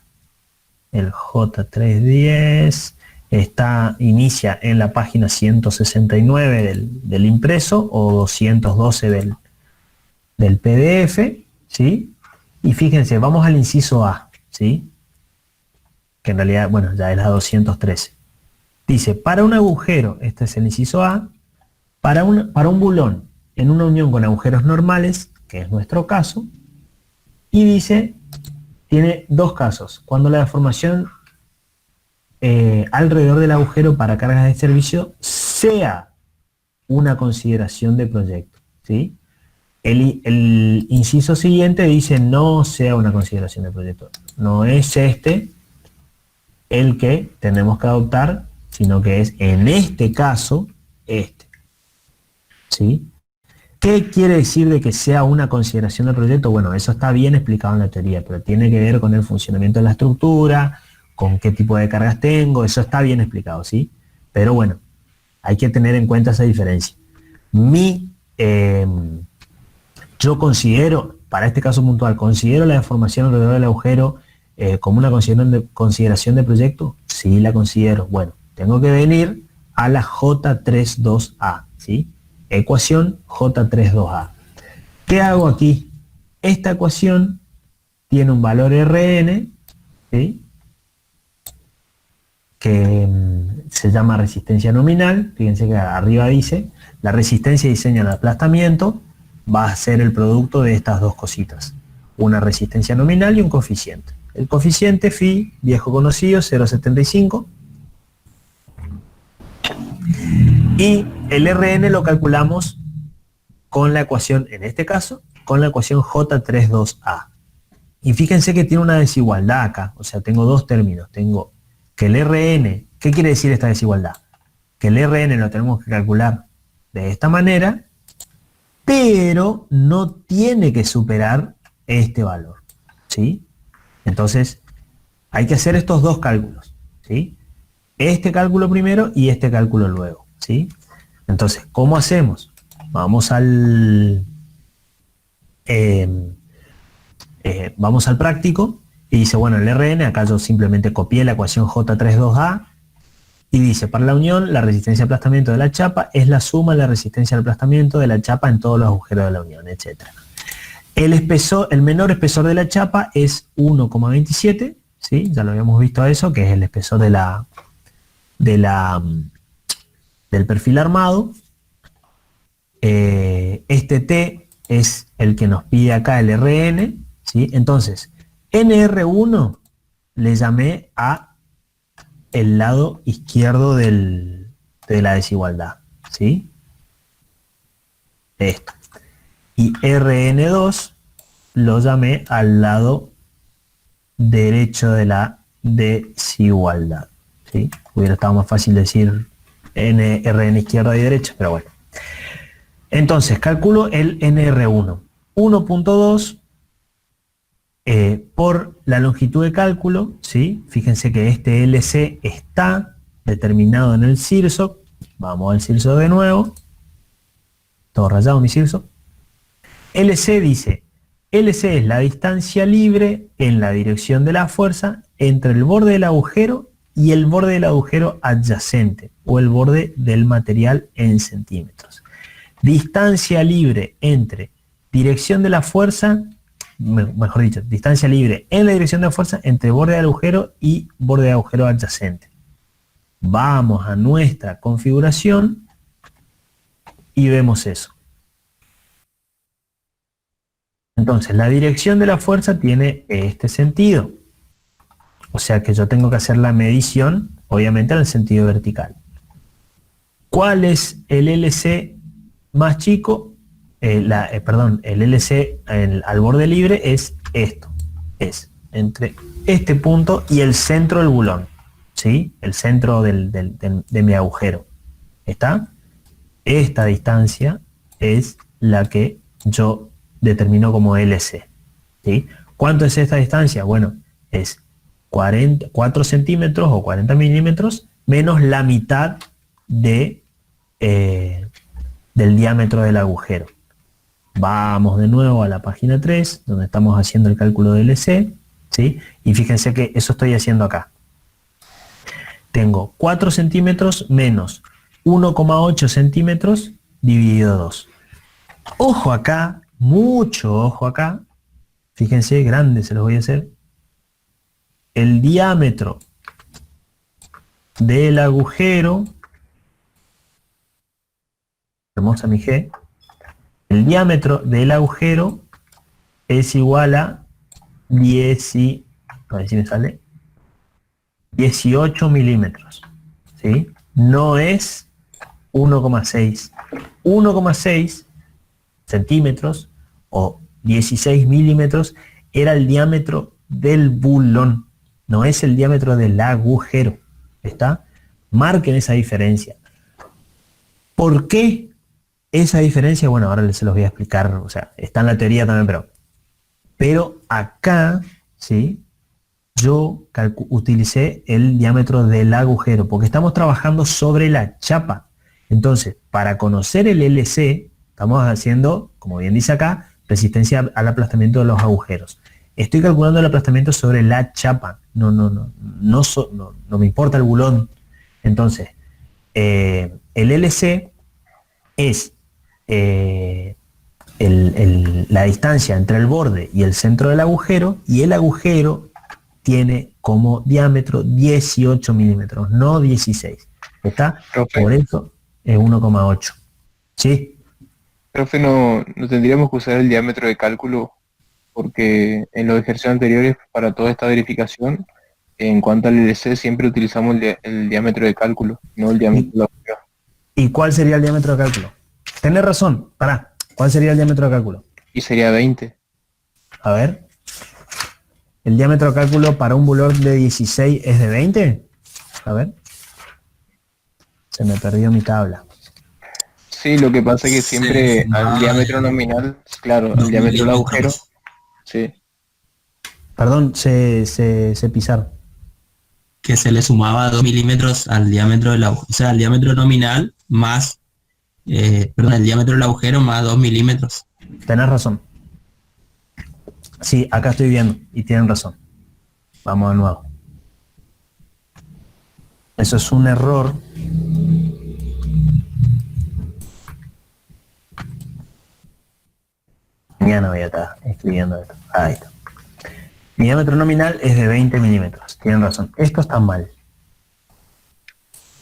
El J310 inicia en la página 169 del impreso o 212 del PDF, ¿sí? Y fíjense, vamos al inciso A, ¿sí? Que en realidad, bueno, ya es la 213. Dice, para un agujero, este es el inciso A, para un bulón en una unión con agujeros normales, que es nuestro caso, y dice, tiene dos casos, cuando la deformación alrededor del agujero para cargas de servicio sea una consideración de proyecto, ¿sí? El inciso siguiente dice no sea una consideración de proyecto. No es este el que tenemos que adoptar, sino que es en este caso este, ¿sí? ¿Qué quiere decir de que sea una consideración de proyecto? Bueno, eso está bien explicado en la teoría, pero tiene que ver con el funcionamiento de la estructura, con qué tipo de cargas tengo, eso está bien explicado, ¿sí? Pero bueno, hay que tener en cuenta esa diferencia. Yo considero, para este caso puntual, considero la deformación alrededor del agujero como una consideración de proyecto. Sí, la considero. Bueno, tengo que venir a la J32A, ¿sí? Ecuación J32A. ¿Qué hago aquí? Esta ecuación tiene un valor Rn, ¿sí? Que se llama resistencia nominal. Fíjense que arriba dice, la resistencia diseña el aplastamiento va a ser el producto de estas dos cositas, una resistencia nominal y un coeficiente. El coeficiente phi, viejo conocido, 0,75, y el Rn lo calculamos con la ecuación, en este caso, con la ecuación J32A. Y fíjense que tiene una desigualdad acá, o sea, tengo dos términos. Tengo que el Rn, ¿qué quiere decir esta desigualdad? Que el Rn lo tenemos que calcular de esta manera, pero no tiene que superar este valor, ¿sí? Entonces, hay que hacer estos dos cálculos, ¿sí? Este cálculo primero y este cálculo luego, ¿sí? Entonces, ¿cómo hacemos? Vamos al práctico y dice, bueno, el Rn, acá yo simplemente copié la ecuación J32A y dice, para la unión, la resistencia de aplastamiento de la chapa es la suma de la resistencia de aplastamiento de la chapa en todos los agujeros de la unión, etc. El menor espesor de la chapa es 1,27, ¿sí? Ya lo habíamos visto eso, que es el espesor del perfil armado. Este T es el que nos pide acá el Rn, ¿sí? Entonces, NR1 le llamé a el lado izquierdo de la desigualdad, ¿sí? Esto. Y Rn2 lo llamé al lado derecho de la desigualdad, ¿sí? Hubiera estado más fácil decir Rn izquierda y derecha, pero bueno. Entonces, calculo el NR1. 1.2 por la longitud de cálculo, ¿sí? Fíjense que este LC está determinado en el CIRSOC. Vamos al CIRSOC de nuevo. Todo rayado mi CIRSOC. LC dice, LC es la distancia libre en la dirección de la fuerza entre el borde del agujero y el borde del agujero adyacente, o el borde del material en centímetros. Distancia libre entre dirección de la fuerza, mejor dicho, distancia libre en la dirección de la fuerza entre borde del agujero y borde del agujero adyacente. Vamos a nuestra configuración y vemos eso. Entonces, la dirección de la fuerza tiene este sentido. O sea que yo tengo que hacer la medición, obviamente, en el sentido vertical. ¿Cuál es el LC más chico? El LC al borde libre es esto. Es entre este punto y el centro del bulón. ¿Sí? El centro de mi agujero. ¿Está? Esta distancia es la que yo determino como LC. ¿Sí? ¿Cuánto es esta distancia? Bueno, es 4 centímetros o 40 milímetros menos la mitad del diámetro del agujero. Vamos de nuevo a la página 3, donde estamos haciendo el cálculo de LC. ¿Sí? Y fíjense que eso estoy haciendo acá. Tengo 4 centímetros menos 1,8 centímetros dividido 2. Ojo acá, mucho ojo acá. Fíjense, grande se los voy a hacer. El diámetro del agujero, hermosa mi G, el diámetro del agujero es igual a 18 milímetros. ¿Sí? No es 1,6. 1,6 centímetros o 16 milímetros era el diámetro del bulón. No es el diámetro del agujero. ¿Está? Marquen esa diferencia. ¿Por qué esa diferencia? Bueno, ahora se los voy a explicar. O sea, está en la teoría también, pero acá, ¿sí? Yo utilicé el diámetro del agujero porque estamos trabajando sobre la chapa. Entonces, para conocer el LC, estamos haciendo, como bien dice acá, resistencia al aplastamiento de los agujeros. Estoy calculando el aplastamiento sobre la chapa. No me importa el bulón. Entonces, el LC es la distancia entre el borde y el centro del agujero, y el agujero tiene como diámetro 18 milímetros, no 16. ¿Está? Profe. Por eso es 1,8. ¿Sí? Profe, no tendríamos que usar el diámetro de cálculo, porque en los ejercicios anteriores, para toda esta verificación, en cuanto al LC, siempre utilizamos el diámetro de cálculo, no el diámetro de la agujero. ¿Y cuál sería el diámetro de cálculo? Tenés razón, pará. ¿Cuál sería el diámetro de cálculo? Y sería 20. A ver. ¿El diámetro de cálculo para un bulón de 16 es de 20? A ver. Se me perdió mi tabla. Sí, lo que pasa es que siempre al diámetro nominal, claro, al diámetro del agujero, sí. Perdón, se pisaron. Que se le sumaba 2 milímetros al diámetro del agujero, o sea, al diámetro nominal más, el diámetro del agujero más 2 milímetros. Tenés razón. Sí, acá estoy viendo y tienen razón. Vamos de nuevo. Eso es un error. Mañana voy a estar escribiendo esto. Ahí está. Mi diámetro nominal es de 20 milímetros. Tienen razón. Esto está mal.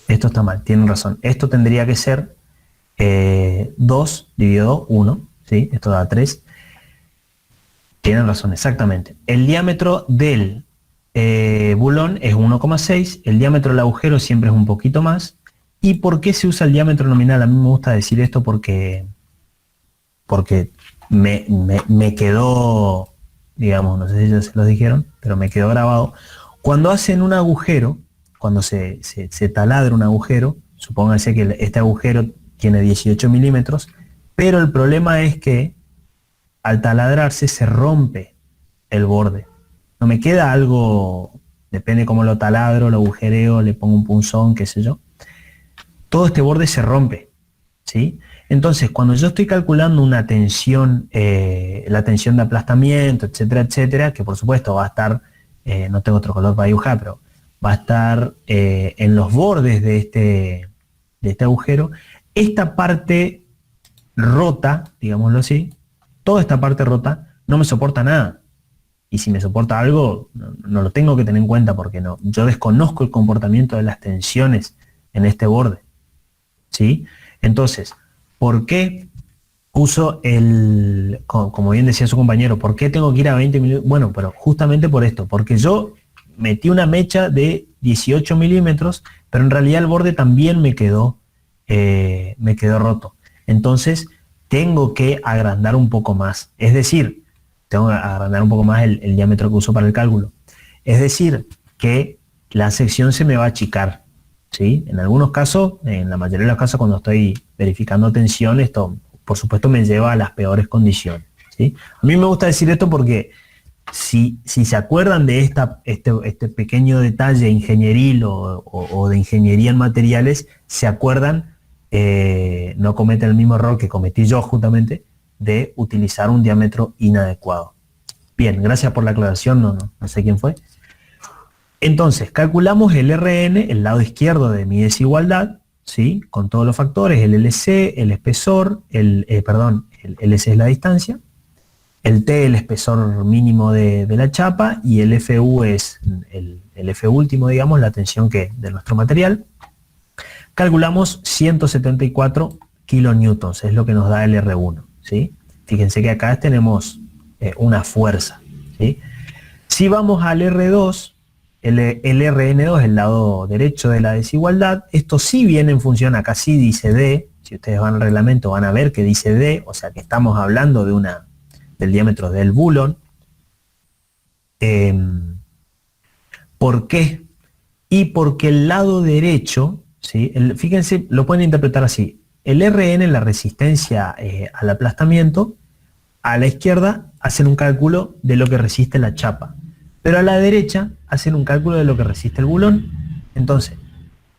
Esto está mal. Tienen razón. Esto tendría que ser 2 dividido 1. ¿Sí? Esto da 3. Tienen razón, exactamente. El diámetro del bulón es 1,6. El diámetro del agujero siempre es un poquito más. ¿Y por qué se usa el diámetro nominal? A mí me gusta decir esto porque me quedó, digamos, no sé si ya se los dijeron, pero me quedó grabado. Cuando hacen un agujero, cuando se taladra un agujero, supónganse que este agujero tiene 18 milímetros, pero el problema es que al taladrarse se rompe el borde. No me queda algo, depende cómo lo taladro, lo agujereo, le pongo un punzón, qué sé yo. Todo este borde se rompe, ¿sí? Entonces, cuando yo estoy calculando una tensión, la tensión de aplastamiento, etcétera, etcétera, que por supuesto va a estar, no tengo otro color para dibujar, pero va a estar en los bordes de este agujero, esta parte rota, digámoslo así, toda esta parte rota no me soporta nada. Y si me soporta algo, no lo tengo que tener en cuenta porque no, yo desconozco el comportamiento de las tensiones en este borde, ¿sí? Entonces, ¿por qué uso como bien decía su compañero, ¿por qué tengo que ir a 20 milímetros? Bueno, pero justamente por esto, porque yo metí una mecha de 18 milímetros, pero en realidad el borde también me quedó roto. Entonces, tengo que agrandar un poco más. Es decir, tengo que agrandar un poco más el diámetro que uso para el cálculo. Es decir, que la sección se me va a achicar, ¿sí? En algunos casos, en la mayoría de los casos, cuando estoy verificando tensión, esto, por supuesto, me lleva a las peores condiciones, ¿sí? A mí me gusta decir esto porque si se acuerdan de este pequeño detalle ingenieril o de ingeniería en materiales, se acuerdan, no cometen el mismo error que cometí yo justamente, de utilizar un diámetro inadecuado. Bien, gracias por la aclaración, no sé quién fue. Entonces, calculamos el RN, el lado izquierdo de mi desigualdad, ¿sí? Con todos los factores, el LC, el espesor, el LC es la distancia, el T el espesor mínimo de la chapa y el FU es el F último, digamos, la tensión de nuestro material. Calculamos 174 kilonewtons, es lo que nos da el R1, ¿sí? Fíjense que acá tenemos una fuerza, ¿sí? Si vamos al R2, el RN2, el lado derecho de la desigualdad, esto sí viene en función, acá sí dice D, si ustedes van al reglamento van a ver que dice D, o sea que estamos hablando del diámetro del bulón. ¿Por qué? Y porque el lado derecho, ¿sí? Fíjense, lo pueden interpretar así, el RN, la resistencia al aplastamiento, a la izquierda hacen un cálculo de lo que resiste la chapa, pero a la derecha hacen un cálculo de lo que resiste el bulón. Entonces,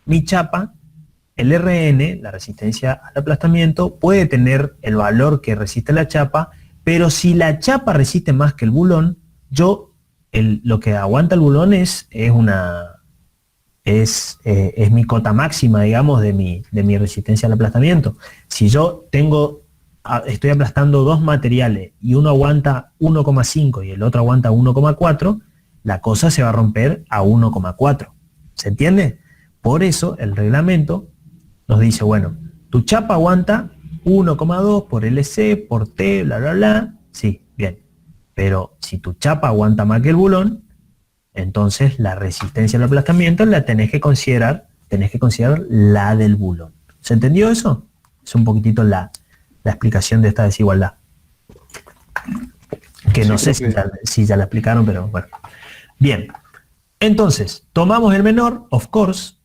mi chapa, el RN, la resistencia al aplastamiento, puede tener el valor que resiste la chapa, pero si la chapa resiste más que el bulón, lo que aguanta el bulón es mi cota máxima, digamos, de mi resistencia al aplastamiento. Si yo estoy aplastando dos materiales y uno aguanta 1,5 y el otro aguanta 1,4, la cosa se va a romper a 1,4. ¿Se entiende? Por eso el reglamento nos dice, bueno, tu chapa aguanta 1,2 por LC, por T, bla, bla, bla. Sí, bien. Pero si tu chapa aguanta más que el bulón, entonces la resistencia al aplastamiento la tenés que considerar la del bulón. ¿Se entendió eso? Es un poquitito la explicación de esta desigualdad. Que no sé si ya la explicaron, pero bueno. Bien, entonces, tomamos el menor, of course,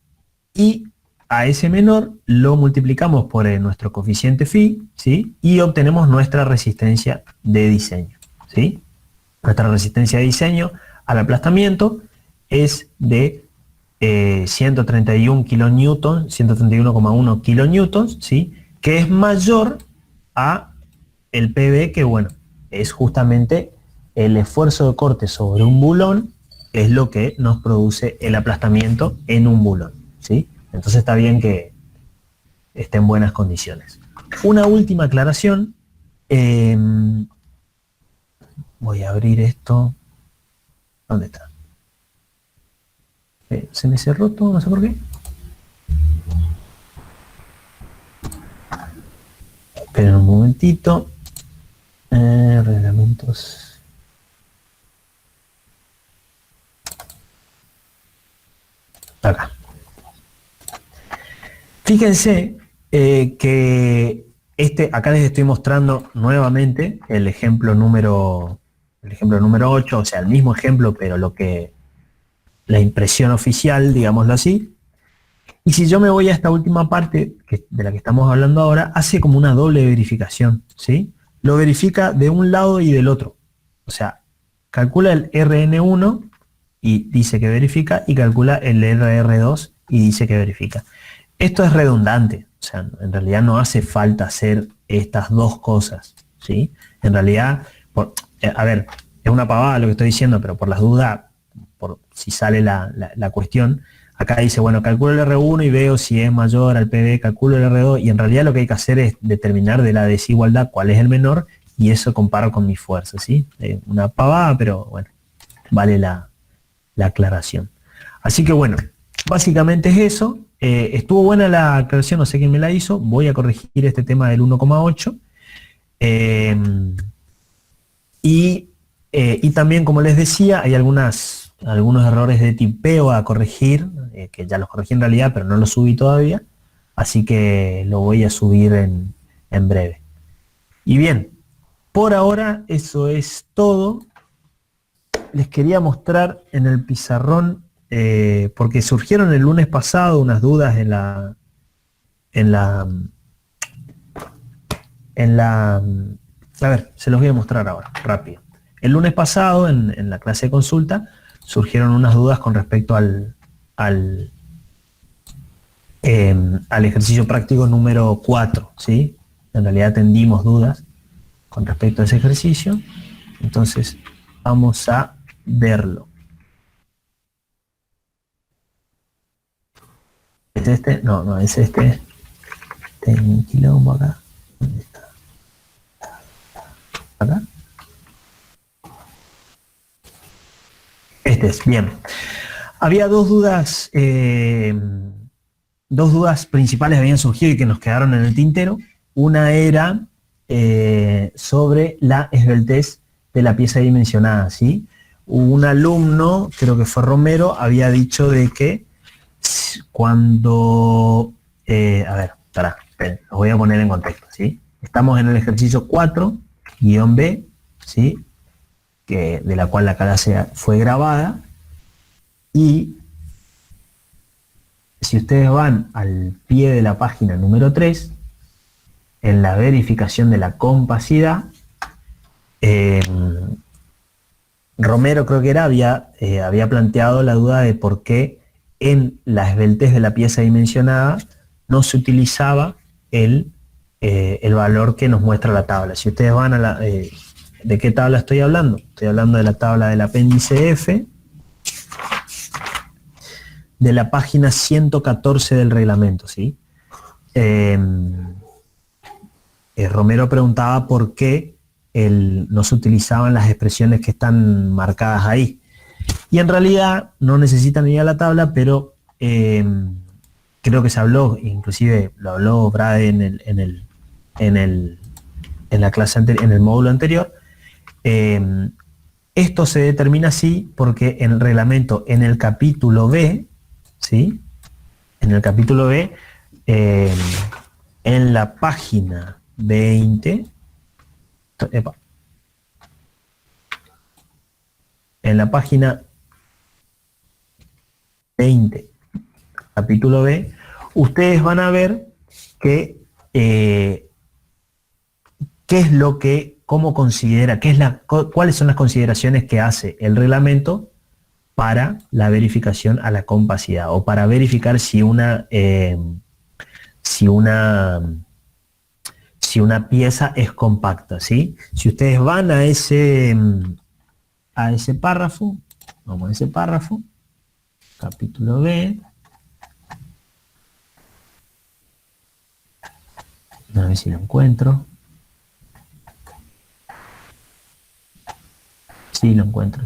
y a ese menor lo multiplicamos por nuestro coeficiente phi, ¿sí? Y obtenemos nuestra resistencia de diseño, ¿sí? Nuestra resistencia de diseño al aplastamiento es de 131 kilonewtons, 131,1 kilonewtons, ¿sí? Que es mayor a el PB, que bueno, es justamente el esfuerzo de corte sobre un bulón, es lo que nos produce el aplastamiento en un bulón, ¿sí? Entonces está bien que esté en buenas condiciones. Una última aclaración. Voy a abrir esto. ¿Dónde está? Se me cerró todo, no sé por qué. Esperen un momentito. Reglamentos. Acá. Fíjense que acá les estoy mostrando nuevamente el ejemplo número 8, o sea, el mismo ejemplo, pero la impresión oficial, digámoslo así. Y si yo me voy a esta última parte de la que estamos hablando ahora, hace como una doble verificación, ¿sí? Lo verifica de un lado y del otro. O sea, calcula el RN1 y dice que verifica, y calcula el RR2 y dice que verifica. Esto es redundante, o sea, en realidad no hace falta hacer estas dos cosas, ¿sí? En realidad, a ver, es una pavada lo que estoy diciendo, pero por las dudas, por si sale la cuestión, acá dice, bueno, calculo el R1 y veo si es mayor al PB, calculo el R2, y en realidad lo que hay que hacer es determinar de la desigualdad cuál es el menor, y eso comparo con mi fuerza, ¿sí? Una pavada, pero bueno, vale la aclaración. Así que bueno, básicamente es eso. Estuvo buena la aclaración, no sé quién me la hizo. Voy a corregir este tema del 1,8. Y también, como les decía, hay algunos errores de tipeo a corregir, que ya los corregí en realidad, pero no los subí todavía. Así que lo voy a subir en breve. Y bien, por ahora eso es todo. Les quería mostrar en el pizarrón, porque surgieron el lunes pasado unas dudas a ver, se los voy a mostrar ahora, rápido. El lunes pasado, en la clase de consulta, surgieron unas dudas con respecto al ejercicio práctico número 4, ¿sí? En realidad atendimos dudas con respecto a ese ejercicio, entonces vamos a verlo. ¿Es este? No, no es este. Tengo un quilombo acá. ¿Dónde está? ¿Acá? Este es, bien. Había dos dudas principales habían surgido y que nos quedaron en el tintero. Una era sobre la esbeltez de la pieza dimensionada, ¿sí? Un alumno, creo que fue Romero, había dicho de que cuando... a ver, esperen, los voy a poner en contexto, ¿sí? Estamos en el ejercicio 4-B, ¿sí? De la cual la clase fue grabada, y si ustedes van al pie de la página número 3, en la verificación de la compacidad, Romero creo que era, había planteado la duda de por qué en la esbeltez de la pieza dimensionada no se utilizaba el valor que nos muestra la tabla. Si ustedes van a ¿de qué tabla estoy hablando? Estoy hablando de la tabla del apéndice F, de la página 114 del reglamento, ¿sí? Romero preguntaba por qué no se utilizaban las expresiones que están marcadas ahí. Y en realidad no necesitan ir a la tabla, pero creo que se habló, inclusive lo habló Brade en la clase anterior, en el módulo anterior. Esto se determina así porque en el reglamento, en el capítulo B, ¿sí? En el capítulo B, en la página 20, en la página 20, capítulo B, ustedes van a ver que qué es lo que, cómo considera, cuáles son las consideraciones que hace el reglamento para la verificación a la compacidad, o para verificar si una pieza es compacta, ¿sí? Si ustedes van a ese párrafo, vamos a ese párrafo, capítulo B, a ver si lo encuentro. Sí, lo encuentro.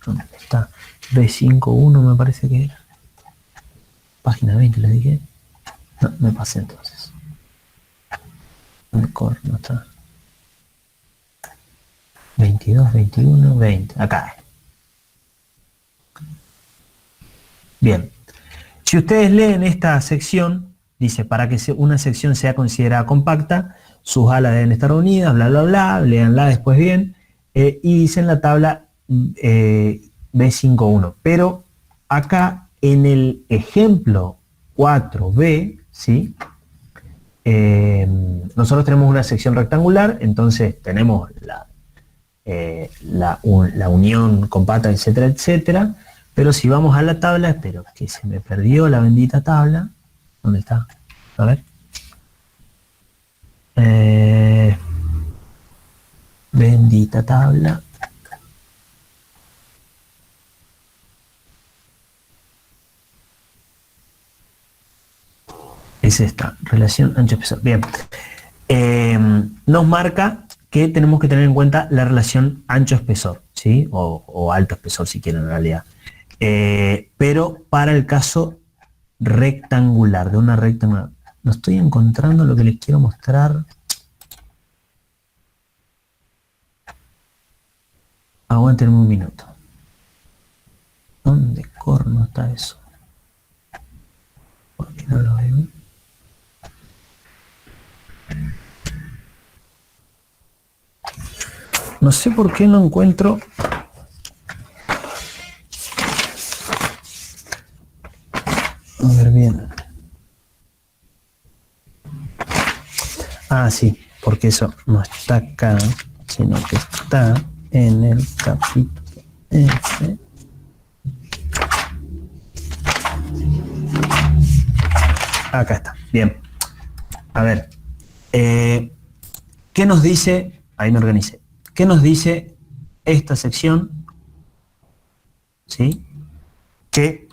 ¿Dónde está? B51 me parece que era. Página 20, le dije. No, me pasé entonces. ¿Dónde no está? 22, 21, 20. Acá. Bien. Si ustedes leen esta sección, dice, para que una sección sea considerada compacta, sus alas deben estar unidas, bla, bla, bla, léanla después bien, y dice en la tabla B51. Pero acá en el ejemplo 4B, ¿sí? Nosotros tenemos una sección rectangular, entonces tenemos la unión compacta, etcétera, etcétera. Pero si vamos a la tabla, espero que se me perdió la bendita tabla. ¿Dónde está? A ver. Bendita tabla. Es esta, relación ancho-espesor. Bien. Nos marca que tenemos que tener en cuenta la relación ancho-espesor, ¿sí? O alto-espesor si quieren en realidad. Pero para el caso rectangular, de una rectangular. No estoy encontrando lo que les quiero mostrar. Aguántenme un minuto. ¿Dónde corno está eso? ¿Por qué no lo veo? No sé por qué no encuentro. A ver bien. Ah, sí, porque eso no está acá, sino que está en el capítulo F. Acá está, bien. A ver, ¿qué nos dice? Ahí me organicé. ¿Qué nos dice esta sección? ¿Sí? Que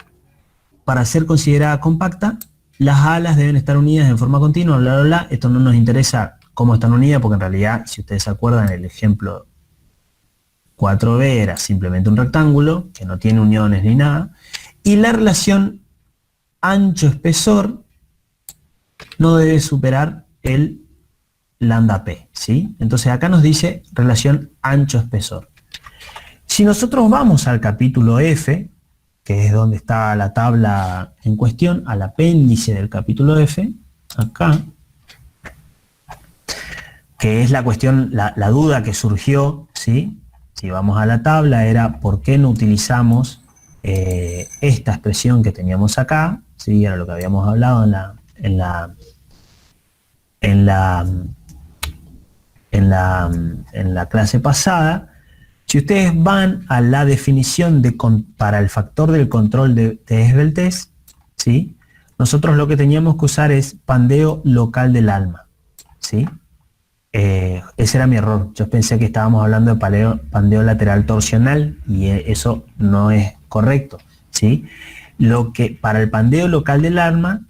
para ser considerada compacta, las alas deben estar unidas en forma continua, bla, bla, bla. Esto no nos interesa cómo están unidas, porque en realidad, si ustedes se acuerdan, el ejemplo 4b era simplemente un rectángulo, que no tiene uniones ni nada. Y la relación ancho-espesor no debe superar el lambda p, ¿sí? Entonces acá nos dice relación ancho-espesor. Si nosotros vamos al capítulo F, que es donde está la tabla en cuestión, al apéndice del capítulo F, acá, que es la cuestión, la duda que surgió, ¿sí? Si vamos a la tabla, era por qué no utilizamos esta expresión que teníamos acá, ¿sí? Era lo que habíamos hablado en la clase pasada. Si ustedes van a la definición para el factor del control de esbeltez, ¿sí? Nosotros lo que teníamos que usar es pandeo local del alma, ¿sí? Ese era mi error. Yo pensé que estábamos hablando de pandeo lateral torsional y eso no es correcto, ¿sí? Lo que para el pandeo local del alma,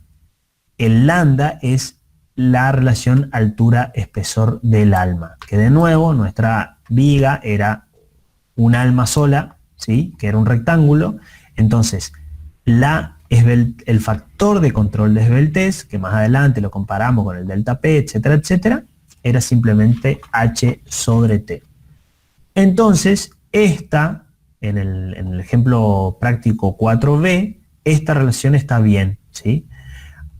el lambda es la relación altura-espesor del alma, que de nuevo nuestra viga era un alma sola, ¿sí? Que era un rectángulo. Entonces, el factor de control de esbeltez, que más adelante lo comparamos con el delta P, etcétera, etcétera, era simplemente H sobre T. Entonces, esta, en el ejemplo práctico 4b, esta relación está bien, ¿sí?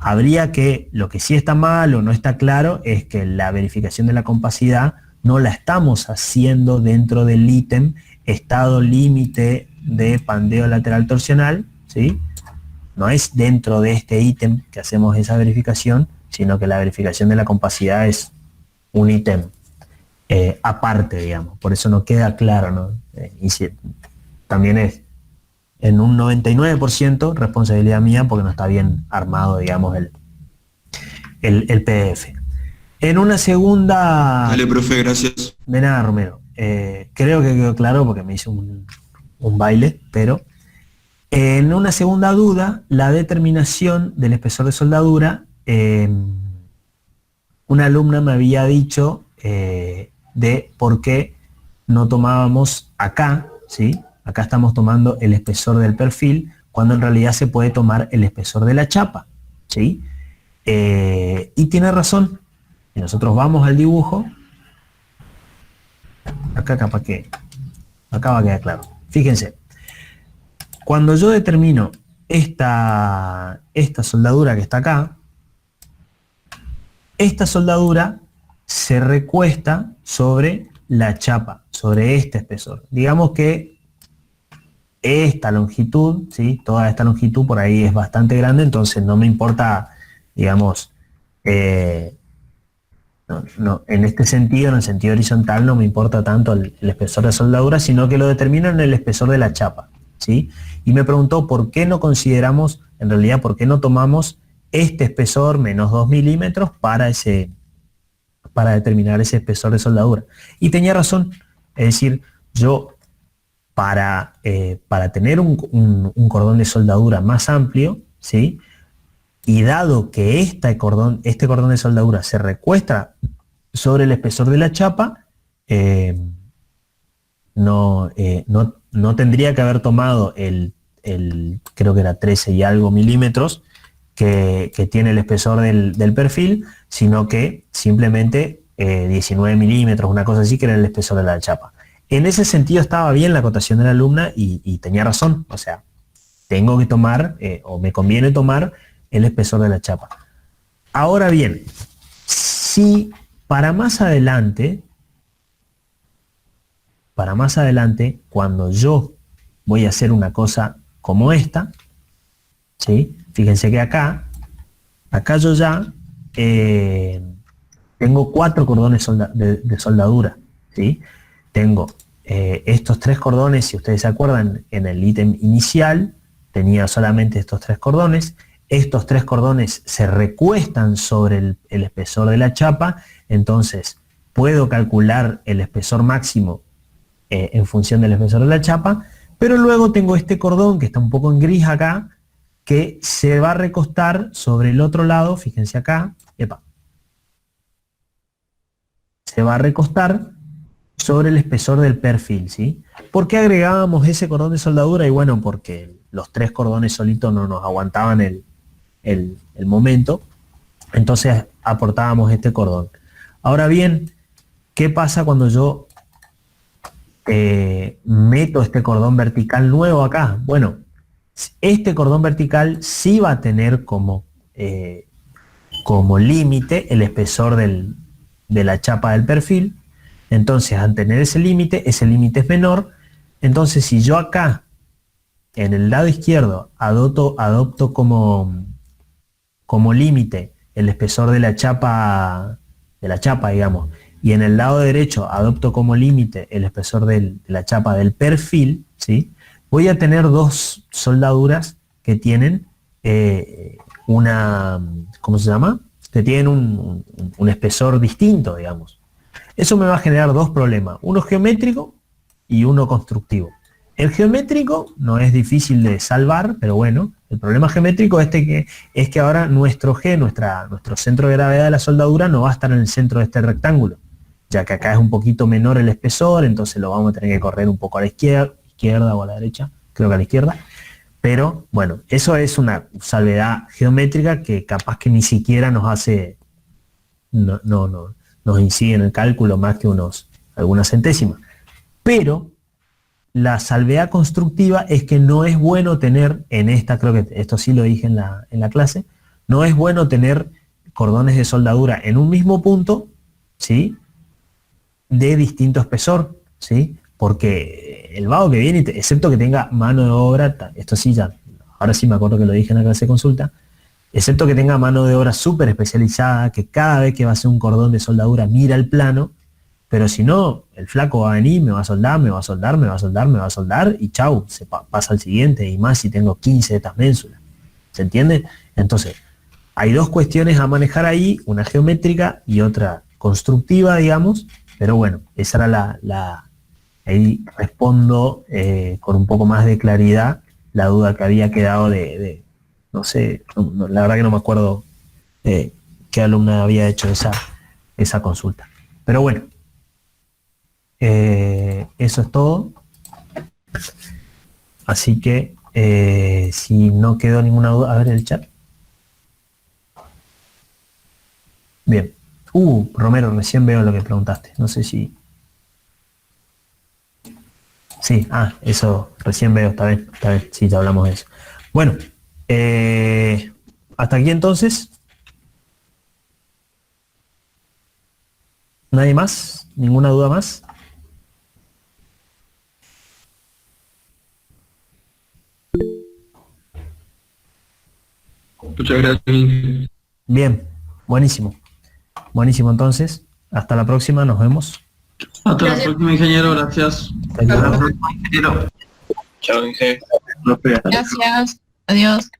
Habría que, lo que sí está mal o no está claro, es que la verificación de la compacidad no la estamos haciendo dentro del ítem estado límite de pandeo lateral torsional, ¿sí? No es dentro de este ítem que hacemos esa verificación, sino que la verificación de la compacidad es un ítem aparte, digamos. Por eso no queda claro, ¿no? Y también es en un 99% responsabilidad mía porque no está bien armado, digamos, el PDF. En una segunda... Dale, profe, gracias. De nada, Romero. Creo que quedó claro porque me hice un baile, pero en una segunda duda, la determinación del espesor de soldadura, una alumna me había dicho de por qué no tomábamos acá, ¿sí? Acá estamos tomando el espesor del perfil, cuando en realidad se puede tomar el espesor de la chapa, ¿sí? Y tiene razón. Si nosotros vamos al dibujo, acá capaz que, acá va a quedar claro. Fíjense, cuando yo determino esta soldadura que está acá, esta soldadura se recuesta sobre la chapa, sobre este espesor. Digamos que esta longitud, ¿sí? Toda esta longitud por ahí es bastante grande, entonces no me importa, digamos, en este sentido, en el sentido horizontal, no me importa tanto el espesor de soldadura, sino que lo determino en el espesor de la chapa, ¿sí? Y me preguntó por qué no consideramos, en realidad, por qué no tomamos este espesor menos 2 milímetros para determinar ese espesor de soldadura. Y tenía razón, es decir, yo para tener un cordón de soldadura más amplio, ¿sí? Y dado que este cordón de soldadura se recuesta sobre el espesor de la chapa, no tendría que haber tomado creo que era 13 y algo milímetros que tiene el espesor del perfil, sino que simplemente 19 milímetros, una cosa así, que era el espesor de la chapa. En ese sentido estaba bien la acotación de la alumna y tenía razón, o sea, tengo que tomar, o me conviene tomar el espesor de la chapa. Ahora bien, si para más adelante, cuando yo voy a hacer una cosa como esta, ¿sí? Fíjense que acá yo ya tengo 4 cordones de soldadura, ¿sí? Tengo estos 3 cordones, si ustedes se acuerdan, en el ítem inicial tenía solamente estos 3 cordones. Estos 3 cordones se recuestan sobre el espesor de la chapa, entonces puedo calcular el espesor máximo en función del espesor de la chapa, pero luego tengo este cordón que está un poco en gris acá, que se va a recostar sobre el otro lado, fíjense acá, se va a recostar sobre el espesor del perfil, ¿sí? ¿Por qué agregábamos ese cordón de soldadura? Y bueno, porque los 3 cordones solitos no nos aguantaban el momento, entonces aportábamos este cordón. Ahora bien, ¿qué pasa cuando yo meto este cordón vertical nuevo acá? Bueno, este cordón vertical sí va a tener como límite el espesor de la chapa del perfil. Entonces, al tener ese límite es menor. Entonces, si yo acá en el lado izquierdo adopto como límite el espesor de la chapa, digamos, y en el lado derecho adopto como límite el espesor de la chapa del perfil, ¿sí? Voy a tener 2 soldaduras que tienen ¿cómo se llama? Que tienen un espesor distinto, digamos. Eso me va a generar 2 problemas, uno geométrico y uno constructivo. El geométrico no es difícil de salvar, pero bueno, el problema geométrico es que ahora nuestro centro de gravedad de la soldadura no va a estar en el centro de este rectángulo, ya que acá es un poquito menor el espesor, entonces lo vamos a tener que correr un poco a la izquierda o a la derecha, creo que a la izquierda. Pero bueno, eso es una salvedad geométrica que capaz que ni siquiera nos hace, nos incide en el cálculo más que algunas centésimas. Pero la salvedad constructiva es que no es bueno tener, creo que esto sí lo dije en la clase, no es bueno tener cordones de soldadura en un mismo punto, ¿sí? De distinto espesor, ¿sí? Porque el vago que viene, excepto que tenga mano de obra, esto sí ya, ahora sí me acuerdo que lo dije en la clase de consulta, excepto que tenga mano de obra súper especializada, que cada vez que va a hacer un cordón de soldadura mira el plano, pero si no, el flaco va a venir, me va a soldar y chau, pasa al siguiente, y más si tengo 15 de estas ménsulas. ¿Se entiende? Entonces, hay 2 cuestiones a manejar ahí, una geométrica y otra constructiva, digamos, pero bueno, esa era ahí respondo con un poco más de claridad la duda que había quedado no sé, la verdad que no me acuerdo qué alumna había hecho esa consulta. Pero bueno, eso es todo. Así que si no quedó ninguna duda, a ver el chat. Bien. Romero, recién veo lo que preguntaste. No sé si... Sí, eso recién veo, está bien, sí, ya hablamos de eso. Bueno, hasta aquí entonces. ¿Nadie más? ¿Ninguna duda más? Muchas gracias. Bien, buenísimo. Buenísimo, entonces. Hasta la próxima, nos vemos. Hasta la próxima, ingeniero, gracias. Chao, ingeniero. Gracias, adiós.